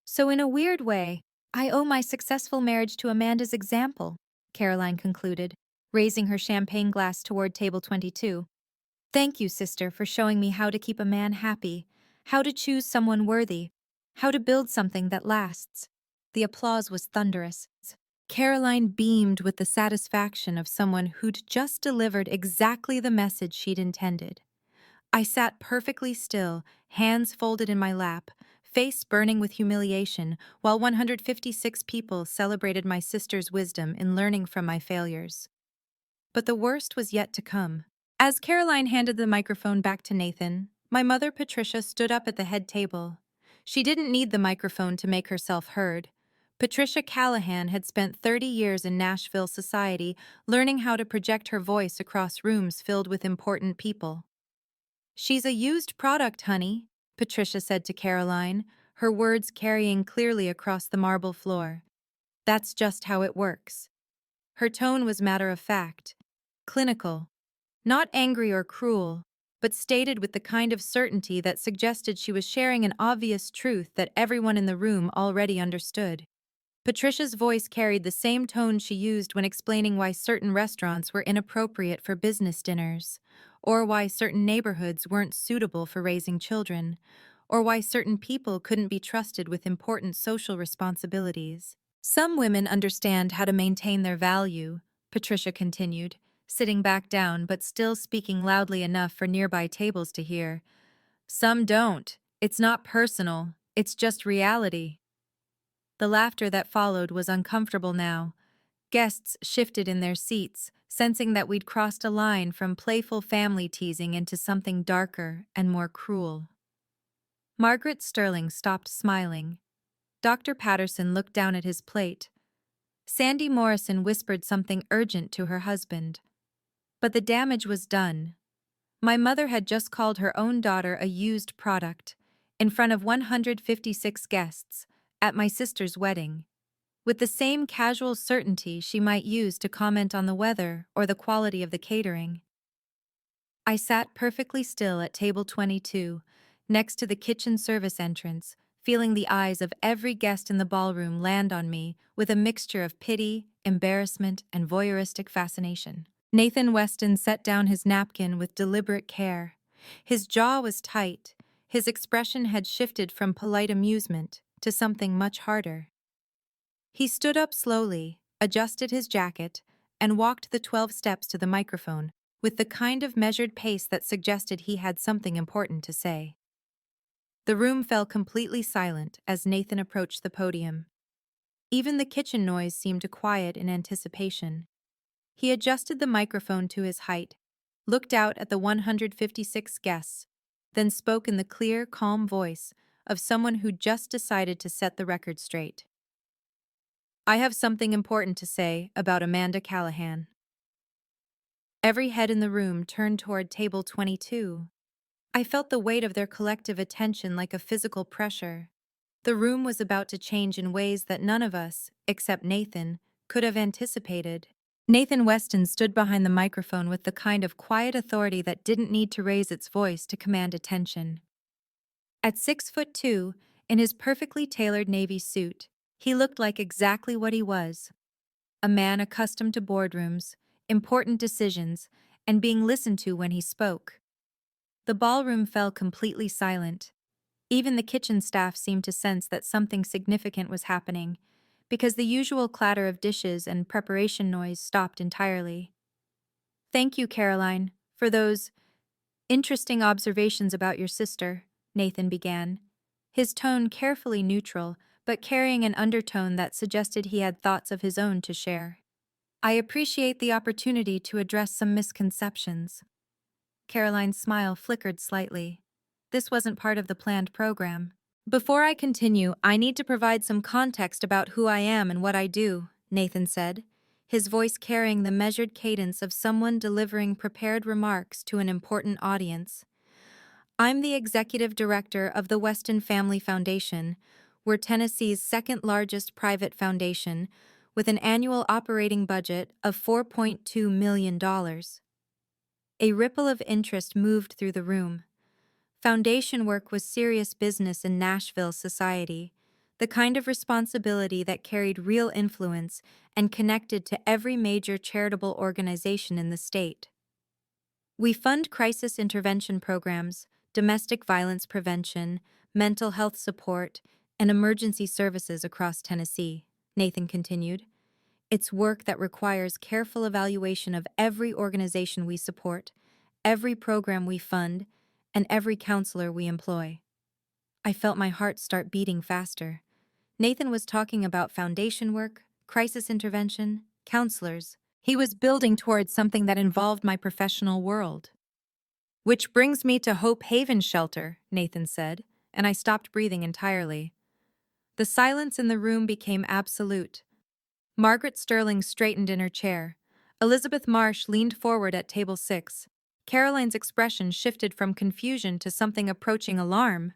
So, in a weird way, I owe my successful marriage to Amanda's example, Caroline concluded, raising her champagne glass toward table 22. Thank you, sister, for showing me how to keep a man happy, how to choose someone worthy, how to build something that lasts. The applause was thunderous. Caroline beamed with the satisfaction of someone who'd just delivered exactly the message she'd intended. I sat perfectly still, hands folded in my lap, face burning with humiliation, while 156 people celebrated my sister's wisdom in learning from my failures. But the worst was yet to come. As Caroline handed the microphone back to Nathan, my mother Patricia stood up at the head table. She didn't need the microphone to make herself heard. Patricia Callahan had spent 30 years in Nashville society learning how to project her voice across rooms filled with important people. "She's a used product, honey," Patricia said to Caroline, her words carrying clearly across the marble floor. "That's just how it works." Her tone was matter of fact, clinical, not angry or cruel, but stated with the kind of certainty that suggested she was sharing an obvious truth that everyone in the room already understood. Patricia's voice carried the same tone she used when explaining why certain restaurants were inappropriate for business dinners, or why certain neighborhoods weren't suitable for raising children, or why certain people couldn't be trusted with important social responsibilities. "Some women understand how to maintain their value," Patricia continued, sitting back down but still speaking loudly enough for nearby tables to hear. "Some don't. It's not personal. It's just reality." The laughter that followed was uncomfortable now. Guests shifted in their seats, sensing that we'd crossed a line from playful family teasing into something darker and more cruel. Margaret Sterling stopped smiling. Dr. Patterson looked down at his plate. Sandy Morrison whispered something urgent to her husband. But the damage was done. My mother had just called her own daughter a used product, in front of 156 guests, at my sister's wedding, with the same casual certainty she might use to comment on the weather or the quality of the catering. I sat perfectly still at table 22, next to the kitchen service entrance, feeling the eyes of every guest in the ballroom land on me with a mixture of pity, embarrassment, and voyeuristic fascination. Nathan Weston set down his napkin with deliberate care. His jaw was tight. His expression had shifted from polite amusement to something much harder. He stood up slowly, adjusted his jacket, and walked the 12 steps to the microphone, with the kind of measured pace that suggested he had something important to say. The room fell completely silent as Nathan approached the podium. Even the kitchen noise seemed to quiet in anticipation. He adjusted the microphone to his height, looked out at the 156 guests, then spoke in the clear, calm voice of someone who'd just decided to set the record straight. "I have something important to say about Amanda Callahan." Every head in the room turned toward table 22. I felt the weight of their collective attention like a physical pressure. The room was about to change in ways that none of us, except Nathan, could have anticipated. Nathan Weston stood behind the microphone with the kind of quiet authority that didn't need to raise its voice to command attention. At 6'2", in his perfectly tailored navy suit, he looked like exactly what he was: a man accustomed to boardrooms, important decisions, and being listened to when he spoke. The ballroom fell completely silent. Even the kitchen staff seemed to sense that something significant was happening, because the usual clatter of dishes and preparation noise stopped entirely. "Thank you, Caroline, for those interesting observations about your sister," Nathan began, his tone carefully neutral, but carrying an undertone that suggested he had thoughts of his own to share. "I appreciate the opportunity to address some misconceptions." Caroline's smile flickered slightly. This wasn't part of the planned program. "Before I continue, I need to provide some context about who I am and what I do," Nathan said, his voice carrying the measured cadence of someone delivering prepared remarks to an important audience. "I'm the executive director of the Weston Family Foundation. We're Tennessee's second-largest private foundation, with an annual operating budget of $4.2 million. A ripple of interest moved through the room. Foundation work was serious business in Nashville society, the kind of responsibility that carried real influence and connected to every major charitable organization in the state. We fund crisis intervention programs, domestic violence prevention, mental health support, and emergency services across Tennessee, Nathan continued. It's work that requires careful evaluation of every organization we support, every program we fund, and every counselor we employ. I felt my heart start beating faster. Nathan was talking about foundation work, crisis intervention, counselors. He was building towards something that involved my professional world. Which brings me to Hope Haven Shelter, Nathan said, and I stopped breathing entirely. The silence in the room became absolute. Margaret Sterling straightened in her chair. Elizabeth Marsh leaned forward at table 6. Caroline's expression shifted from confusion to something approaching alarm.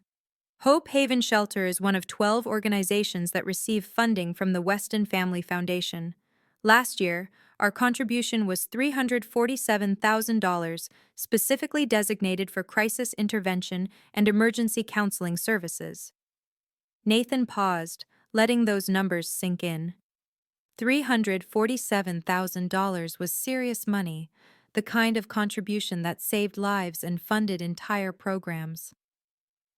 Hope Haven Shelter is one of 12 organizations that receive funding from the Weston Family Foundation. Last year, our contribution was $347,000, specifically designated for crisis intervention and emergency counseling services. Nathan paused, letting those numbers sink in. $347,000 was serious money, the kind of contribution that saved lives and funded entire programs.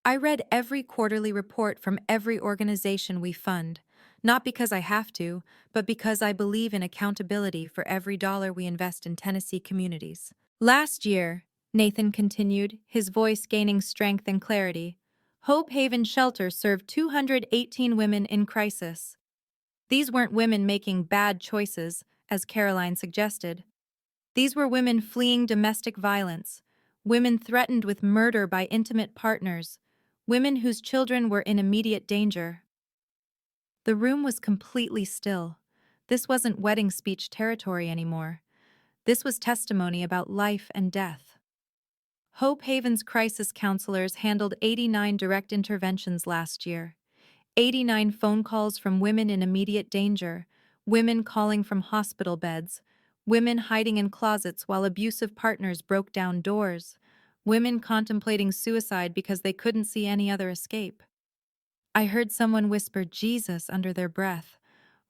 I read every quarterly report from every organization we fund, not because I have to, but because I believe in accountability for every dollar we invest in Tennessee communities. Last year, Nathan continued, his voice gaining strength and clarity, Hope Haven Shelter served 218 women in crisis. These weren't women making bad choices, as Caroline suggested. These were women fleeing domestic violence, women threatened with murder by intimate partners, women whose children were in immediate danger. The room was completely still. This wasn't wedding speech territory anymore. This was testimony about life and death. Hope Haven's crisis counselors handled 89 direct interventions last year. 89 phone calls from women in immediate danger, women calling from hospital beds, women hiding in closets while abusive partners broke down doors, women contemplating suicide because they couldn't see any other escape. I heard someone whisper Jesus under their breath.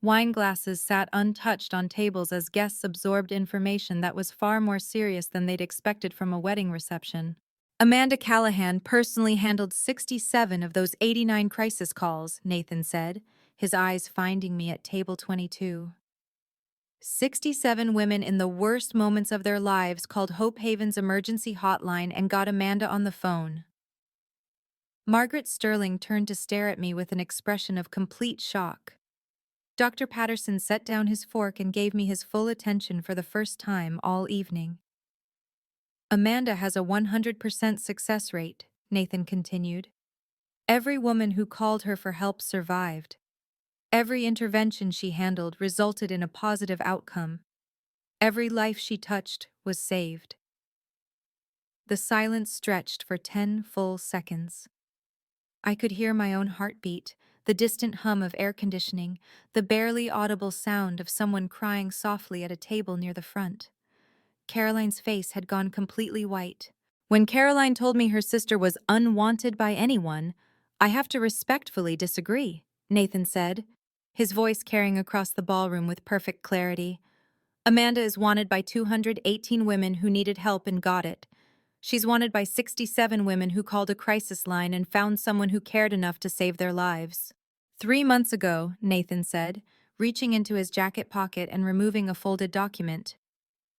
Wine glasses sat untouched on tables as guests absorbed information that was far more serious than they'd expected from a wedding reception. Amanda Callahan personally handled 67 of those 89 crisis calls, Nathan said, his eyes finding me at table 22. 67 women in the worst moments of their lives called Hope Haven's emergency hotline and got Amanda on the phone. Margaret Sterling turned to stare at me with an expression of complete shock. Dr. Patterson set down his fork and gave me his full attention for the first time all evening. Amanda has a 100% success rate, Nathan continued. Every woman who called her for help survived. Every intervention she handled resulted in a positive outcome. Every life she touched was saved. The silence stretched for 10 full seconds. I could hear my own heartbeat, the distant hum of air conditioning, the barely audible sound of someone crying softly at a table near the front. Caroline's face had gone completely white. When Caroline told me her sister was unwanted by anyone, I have to respectfully disagree, Nathan said, his voice carrying across the ballroom with perfect clarity. Amanda is wanted by 218 women who needed help and got it. She's wanted by 67 women who called a crisis line and found someone who cared enough to save their lives. 3 months ago, Nathan said, reaching into his jacket pocket and removing a folded document.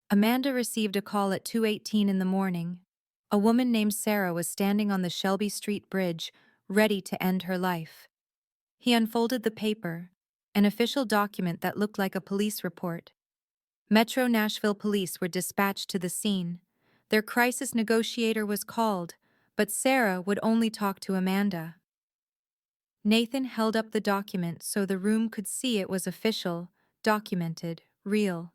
Amanda received a call at 2:18 in the morning. A woman named Sarah was standing on the Shelby Street Bridge, ready to end her life. He unfolded the paper, an official document that looked like a police report. Metro Nashville police were dispatched to the scene. Their crisis negotiator was called, but Sarah would only talk to Amanda. Nathan held up the document so the room could see it was official, documented, real.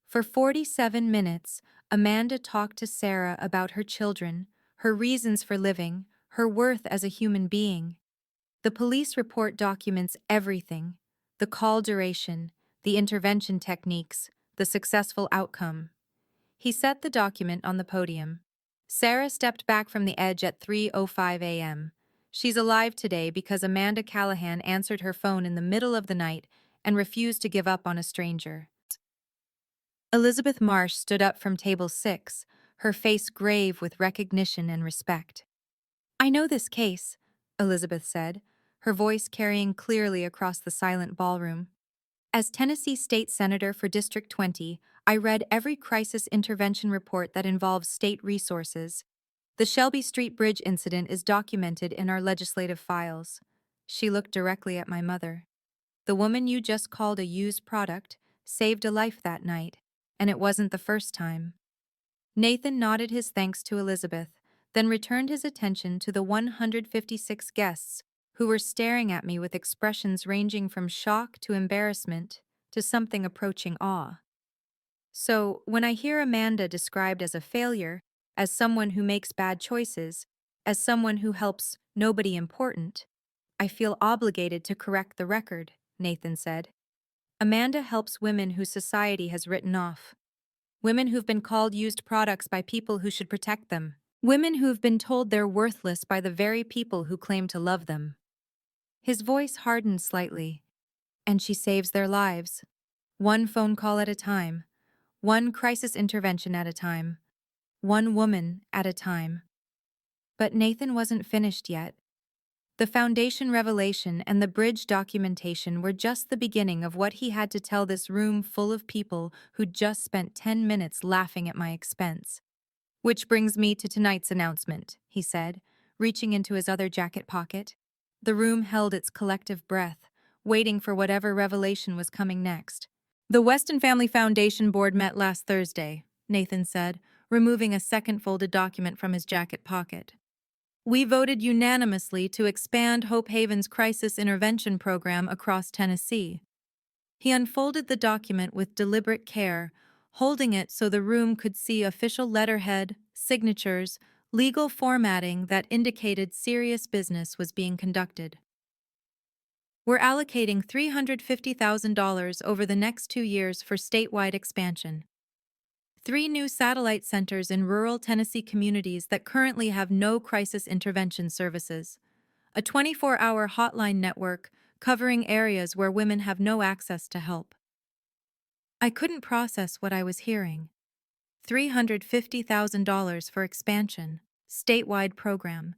For 47 minutes, Amanda talked to Sarah about her children, her reasons for living, her worth as a human being. The police report documents everything: the call duration, the intervention techniques, the successful outcome. He set the document on the podium. Sarah stepped back from the edge at 3:05 a.m. She's alive today because Amanda Callahan answered her phone in the middle of the night and refused to give up on a stranger. Elizabeth Marsh stood up from table 6, her face grave with recognition and respect. "I know this case," Elizabeth said, her voice carrying clearly across the silent ballroom. "As Tennessee State Senator for District 20, I read every crisis intervention report that involves state resources. The Shelby Street Bridge incident is documented in our legislative files." She looked directly at my mother. "The woman you just called a used product saved a life that night, and it wasn't the first time." Nathan nodded his thanks to Elizabeth, then returned his attention to the 156 guests who were staring at me with expressions ranging from shock to embarrassment to something approaching awe. "So, when I hear Amanda described as a failure, as someone who makes bad choices, as someone who helps nobody important, I feel obligated to correct the record," Nathan said. "Amanda helps women whose society has written off. Women who've been called used products by people who should protect them. Women who've been told they're worthless by the very people who claim to love them." His voice hardened slightly. "And she saves their lives. One phone call at a time. One crisis intervention at a time. One woman at a time." But Nathan wasn't finished yet. The foundation revelation and the bridge documentation were just the beginning of what he had to tell this room full of people who'd just spent 10 minutes laughing at my expense. "Which brings me to tonight's announcement," he said, reaching into his other jacket pocket. The room held its collective breath, waiting for whatever revelation was coming next. "The Weston Family Foundation Board met last Thursday," Nathan said, removing a second folded document from his jacket pocket. "We voted unanimously to expand Hope Haven's crisis intervention program across Tennessee." He unfolded the document with deliberate care, holding it so the room could see official letterhead, signatures, legal formatting that indicated serious business was being conducted. "We're allocating $350,000 over the next 2 years for statewide expansion. 3 new satellite centers in rural Tennessee communities that currently have no crisis intervention services. A 24-hour hotline network covering areas where women have no access to help." I couldn't process what I was hearing. $350,000 for expansion, statewide program.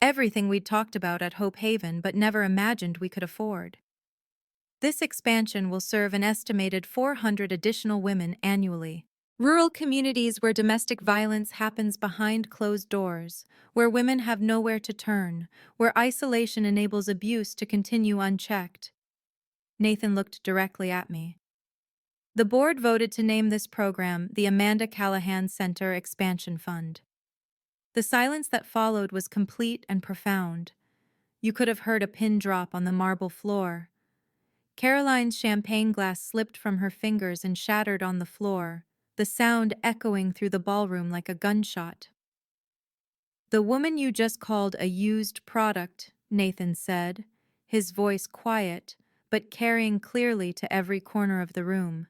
Everything we'd talked about at Hope Haven but never imagined we could afford. "This expansion will serve an estimated 400 additional women annually. Rural communities where domestic violence happens behind closed doors, where women have nowhere to turn, where isolation enables abuse to continue unchecked." Nathan looked directly at me. "The board voted to name this program the Amanda Callahan Center Expansion Fund." The silence that followed was complete and profound. You could have heard a pin drop on the marble floor. Caroline's champagne glass slipped from her fingers and shattered on the floor, the sound echoing through the ballroom like a gunshot. "The woman you just called a used product," Nathan said, his voice quiet, but carrying clearly to every corner of the room,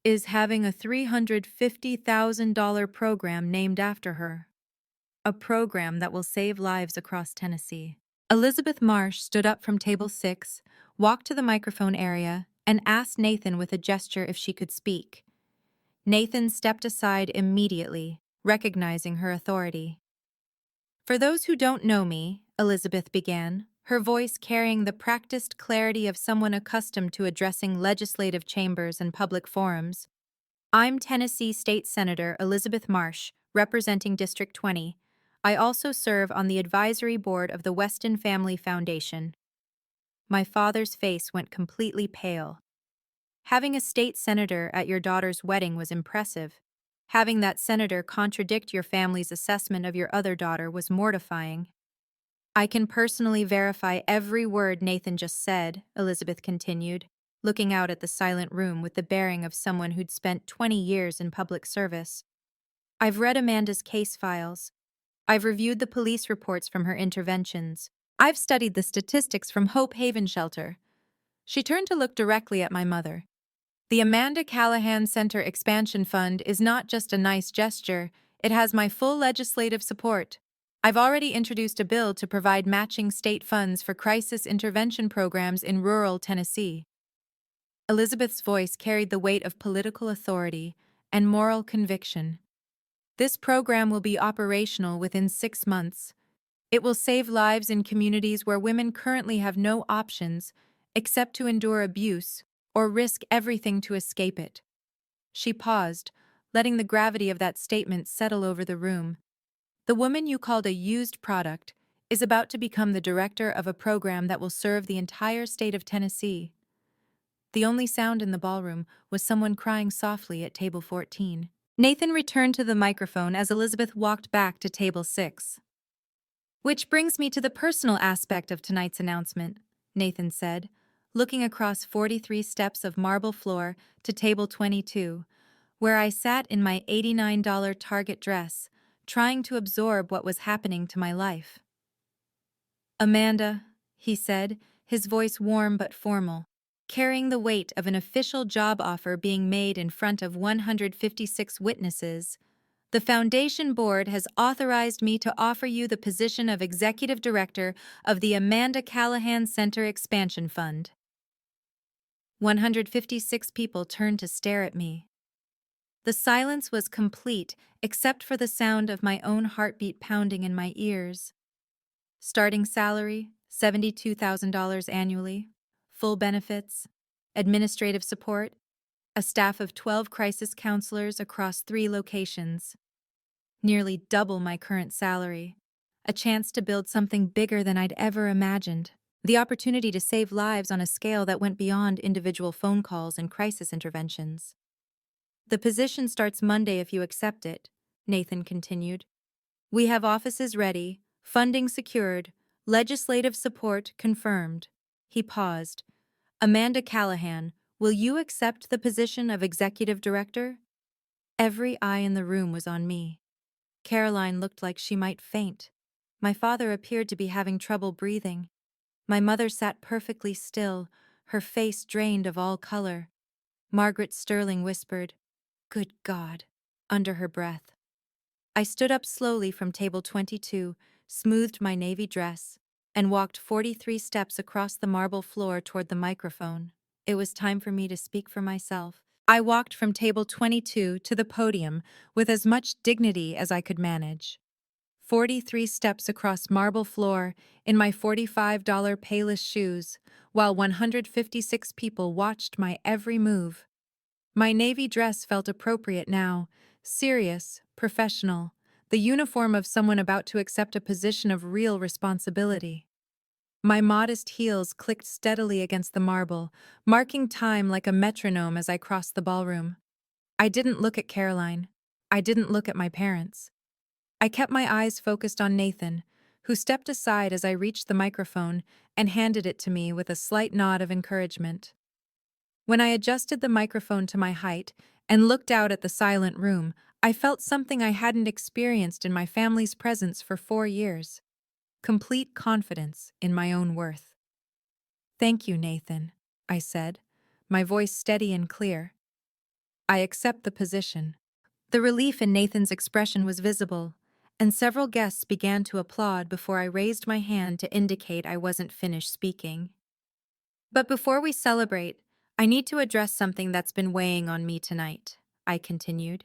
"is having a $350,000 program named after her. A program that will save lives across Tennessee." Elizabeth Marsh stood up from table 6, walked to the microphone area, and asked Nathan with a gesture if she could speak. Nathan stepped aside immediately, recognizing her authority. "For those who don't know me," Elizabeth began, her voice carrying the practiced clarity of someone accustomed to addressing legislative chambers and public forums, "I'm Tennessee State Senator Elizabeth Marsh, representing District 20. I also serve on the advisory board of the Weston Family Foundation." My father's face went completely pale. Having a state senator at your daughter's wedding was impressive. Having that senator contradict your family's assessment of your other daughter was mortifying. "I can personally verify every word Nathan just said," Elizabeth continued, looking out at the silent room with the bearing of someone who'd spent 20 years in public service. "I've read Amanda's case files. I've reviewed the police reports from her interventions. I've studied the statistics from Hope Haven Shelter. She turned to look directly at my mother. The Amanda Callahan Center Expansion Fund is not just a nice gesture, it has my full legislative support. I've already introduced a bill to provide matching state funds for crisis intervention programs in rural Tennessee. Elizabeth's voice carried the weight of political authority and moral conviction. This program will be operational within 6 months. It will save lives in communities where women currently have no options except to endure abuse or risk everything to escape it. She paused, letting the gravity of that statement settle over the room. The woman you called a used product is about to become the director of a program that will serve the entire state of Tennessee. The only sound in the ballroom was someone crying softly at table 14. Nathan returned to the microphone as Elizabeth walked back to table 6. Which brings me to the personal aspect of tonight's announcement, Nathan said, looking across 43 steps of marble floor to table 22, where I sat in my $89 Target dress, trying to absorb what was happening to my life. Amanda, he said, his voice warm but formal, carrying the weight of an official job offer being made in front of 156 witnesses, the Foundation Board has authorized me to offer you the position of Executive Director of the Amanda Callahan Center Expansion Fund. 156 people turned to stare at me. The silence was complete except for the sound of my own heartbeat pounding in my ears. Starting salary, $72,000 annually, full benefits, administrative support, a staff of 12 crisis counselors across 3 locations. Nearly double my current salary. A chance to build something bigger than I'd ever imagined. The opportunity to save lives on a scale that went beyond individual phone calls and crisis interventions. The position starts Monday if you accept it, Nathan continued. We have offices ready, funding secured, legislative support confirmed. He paused. Amanda Callahan, will you accept the position of executive director? Every eye in the room was on me. Caroline looked like she might faint. My father appeared to be having trouble breathing. My mother sat perfectly still, her face drained of all color. Margaret Sterling whispered, "Good God," under her breath. I stood up slowly from table 22, smoothed my navy dress, and walked 43 steps across the marble floor toward the microphone. It was time for me to speak for myself. I walked from table 22 to the podium with as much dignity as I could manage. 43 steps across marble floor in my $45 Payless shoes, while 156 people watched my every move. My navy dress felt appropriate now, serious, professional, the uniform of someone about to accept a position of real responsibility. My modest heels clicked steadily against the marble, marking time like a metronome as I crossed the ballroom. I didn't look at Caroline. I didn't look at my parents. I kept my eyes focused on Nathan, who stepped aside as I reached the microphone and handed it to me with a slight nod of encouragement. When I adjusted the microphone to my height and looked out at the silent room, I felt something I hadn't experienced in my family's presence for 4 years. Complete confidence in my own worth. "Thank you, Nathan," I said, my voice steady and clear. "I accept the position." The relief in Nathan's expression was visible, and several guests began to applaud before I raised my hand to indicate I wasn't finished speaking. "But before we celebrate, I need to address something that's been weighing on me tonight," I continued.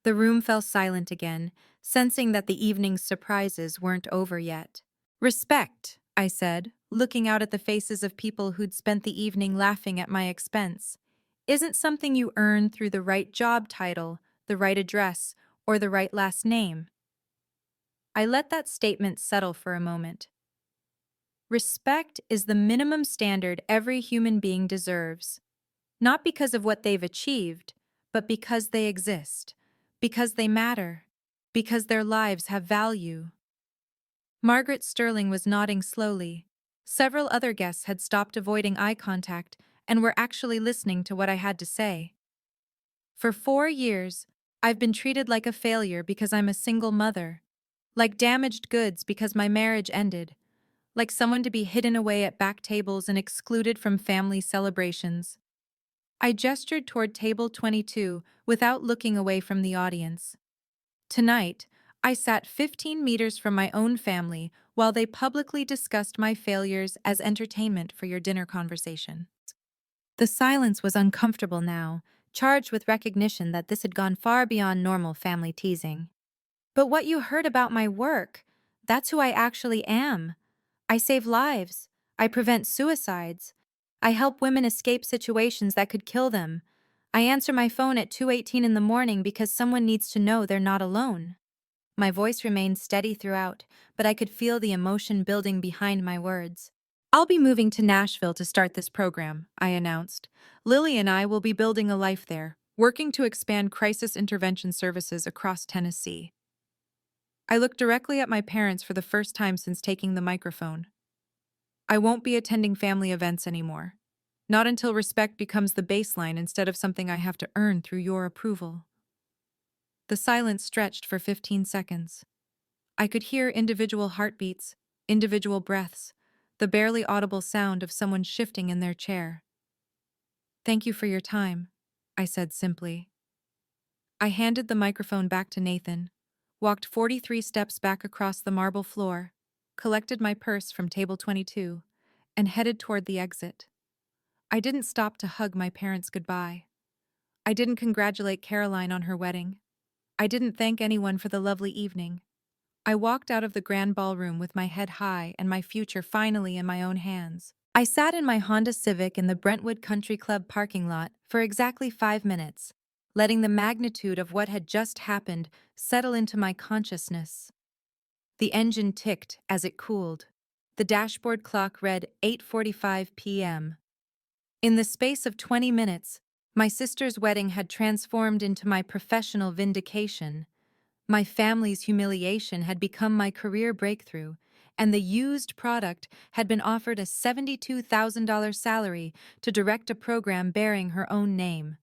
The room fell silent again, sensing that the evening's surprises weren't over yet. "Respect," I said, looking out at the faces of people who'd spent the evening laughing at my expense, "isn't something you earn through the right job title, the right address, or the right last name." I let that statement settle for a moment. Respect is the minimum standard every human being deserves, not because of what they've achieved, but because they exist, because they matter, because their lives have value. Margaret Sterling was nodding slowly. Several other guests had stopped avoiding eye contact and were actually listening to what I had to say. For 4 years, I've been treated like a failure because I'm a single mother, like damaged goods because my marriage ended, like someone to be hidden away at back tables and excluded from family celebrations. I gestured toward table 22 without looking away from the audience. Tonight, I sat 15 meters from my own family while they publicly discussed my failures as entertainment for your dinner conversation. The silence was uncomfortable now, charged with recognition that this had gone far beyond normal family teasing. But what you heard about my work, that's who I actually am. I save lives. I prevent suicides. I help women escape situations that could kill them. I answer my phone at 2:18 in the morning because someone needs to know they're not alone. My voice remained steady throughout, but I could feel the emotion building behind my words. I'll be moving to Nashville to start this program, I announced. Lily and I will be building a life there, working to expand crisis intervention services across Tennessee. I looked directly at my parents for the first time since taking the microphone. I won't be attending family events anymore. Not until respect becomes the baseline instead of something I have to earn through your approval. The silence stretched for 15 seconds. I could hear individual heartbeats, individual breaths, the barely audible sound of someone shifting in their chair. Thank you for your time, I said simply. I handed the microphone back to Nathan, walked 43 steps back across the marble floor, collected my purse from table 22, and headed toward the exit. I didn't stop to hug my parents goodbye. I didn't congratulate Caroline on her wedding. I didn't thank anyone for the lovely evening. I walked out of the grand ballroom with my head high and my future finally in my own hands. I sat in my Honda Civic in the Brentwood Country Club parking lot for exactly 5 minutes, letting the magnitude of what had just happened settle into my consciousness. The engine ticked as it cooled. The dashboard clock read 8:45 p.m. In the space of 20 minutes, my sister's wedding had transformed into my professional vindication. My family's humiliation had become my career breakthrough, and the used product had been offered a $72,000 salary to direct a program bearing her own name.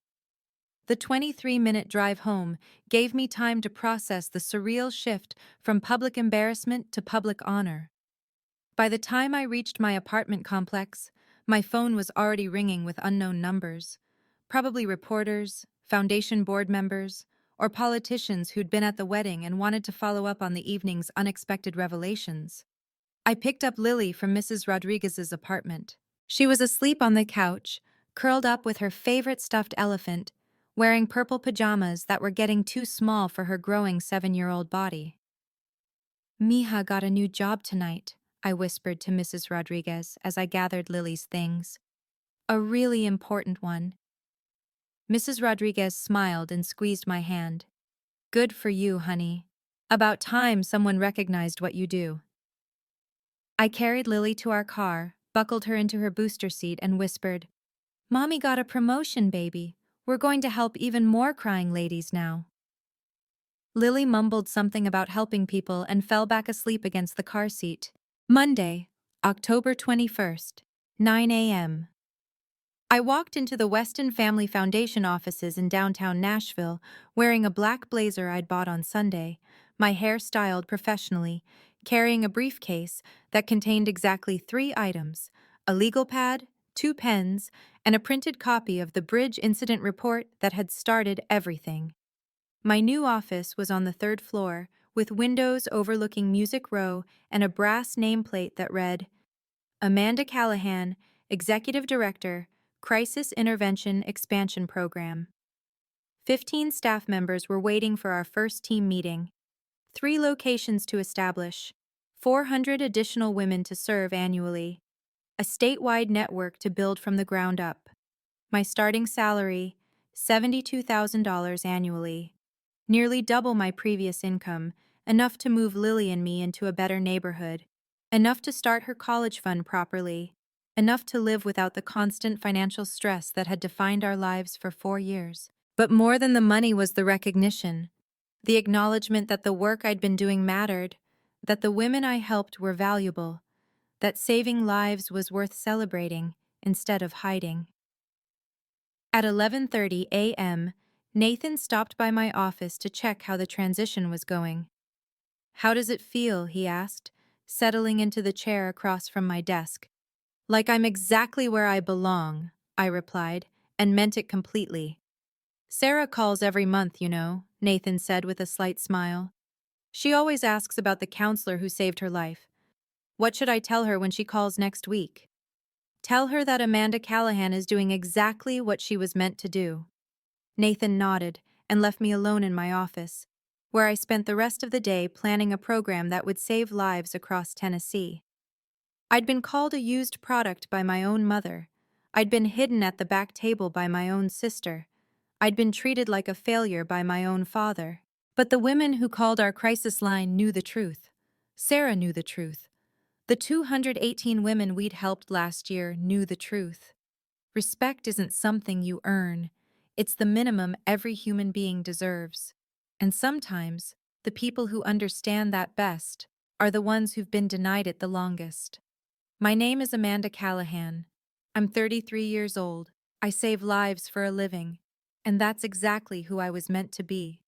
The 23-minute drive home gave me time to process the surreal shift from public embarrassment to public honor. By the time I reached my apartment complex, my phone was already ringing with unknown numbers, probably reporters, foundation board members, or politicians who'd been at the wedding and wanted to follow up on the evening's unexpected revelations. I picked up Lily from Mrs. Rodriguez's apartment. She was asleep on the couch, curled up with her favorite stuffed elephant, wearing purple pajamas that were getting too small for her growing 7-year-old body. Mija got a new job tonight, I whispered to Mrs. Rodriguez as I gathered Lily's things. A really important one. Mrs. Rodriguez smiled and squeezed my hand. Good for you, honey. About time someone recognized what you do. I carried Lily to our car, buckled her into her booster seat, and whispered, Mommy got a promotion, baby. We're going to help even more crying ladies now. Lily mumbled something about helping people and fell back asleep against the car seat. Monday, October 21st, 9 a.m. I walked into the Weston Family Foundation offices in downtown Nashville, wearing a black blazer I'd bought on Sunday, my hair styled professionally, carrying a briefcase that contained exactly 3 items: a legal pad, 2 pens, and a printed copy of the bridge incident report that had started everything. My new office was on the 3rd floor, with windows overlooking Music Row and a brass nameplate that read, Amanda Callahan, Executive Director, Crisis Intervention Expansion Program. 15 staff members were waiting for our first team meeting. 3 locations to establish, 400 additional women to serve annually, a statewide network to build from the ground up. My starting salary, $72,000 annually. Nearly double my previous income, enough to move Lily and me into a better neighborhood, enough to start her college fund properly, enough to live without the constant financial stress that had defined our lives for 4 years. But more than the money was the recognition, the acknowledgement that the work I'd been doing mattered, that the women I helped were valuable, that saving lives was worth celebrating instead of hiding. At 11:30 a.m., Nathan stopped by my office to check how the transition was going. How does it feel, he asked, settling into the chair across from my desk. Like I'm exactly where I belong, I replied, and meant it completely. Sarah calls every month, Nathan said with a slight smile. She always asks about the counselor who saved her life. What should I tell her when she calls next week? Tell her that Amanda Callahan is doing exactly what she was meant to do. Nathan nodded and left me alone in my office, where I spent the rest of the day planning a program that would save lives across Tennessee. I'd been called a used product by my own mother. I'd been hidden at the back table by my own sister. I'd been treated like a failure by my own father. But the women who called our crisis line knew the truth. Sarah knew the truth. The 218 women we'd helped last year knew the truth. Respect isn't something you earn. It's the minimum every human being deserves. And sometimes, the people who understand that best are the ones who've been denied it the longest. My name is Amanda Callahan. I'm 33 years old. I save lives for a living. And that's exactly who I was meant to be.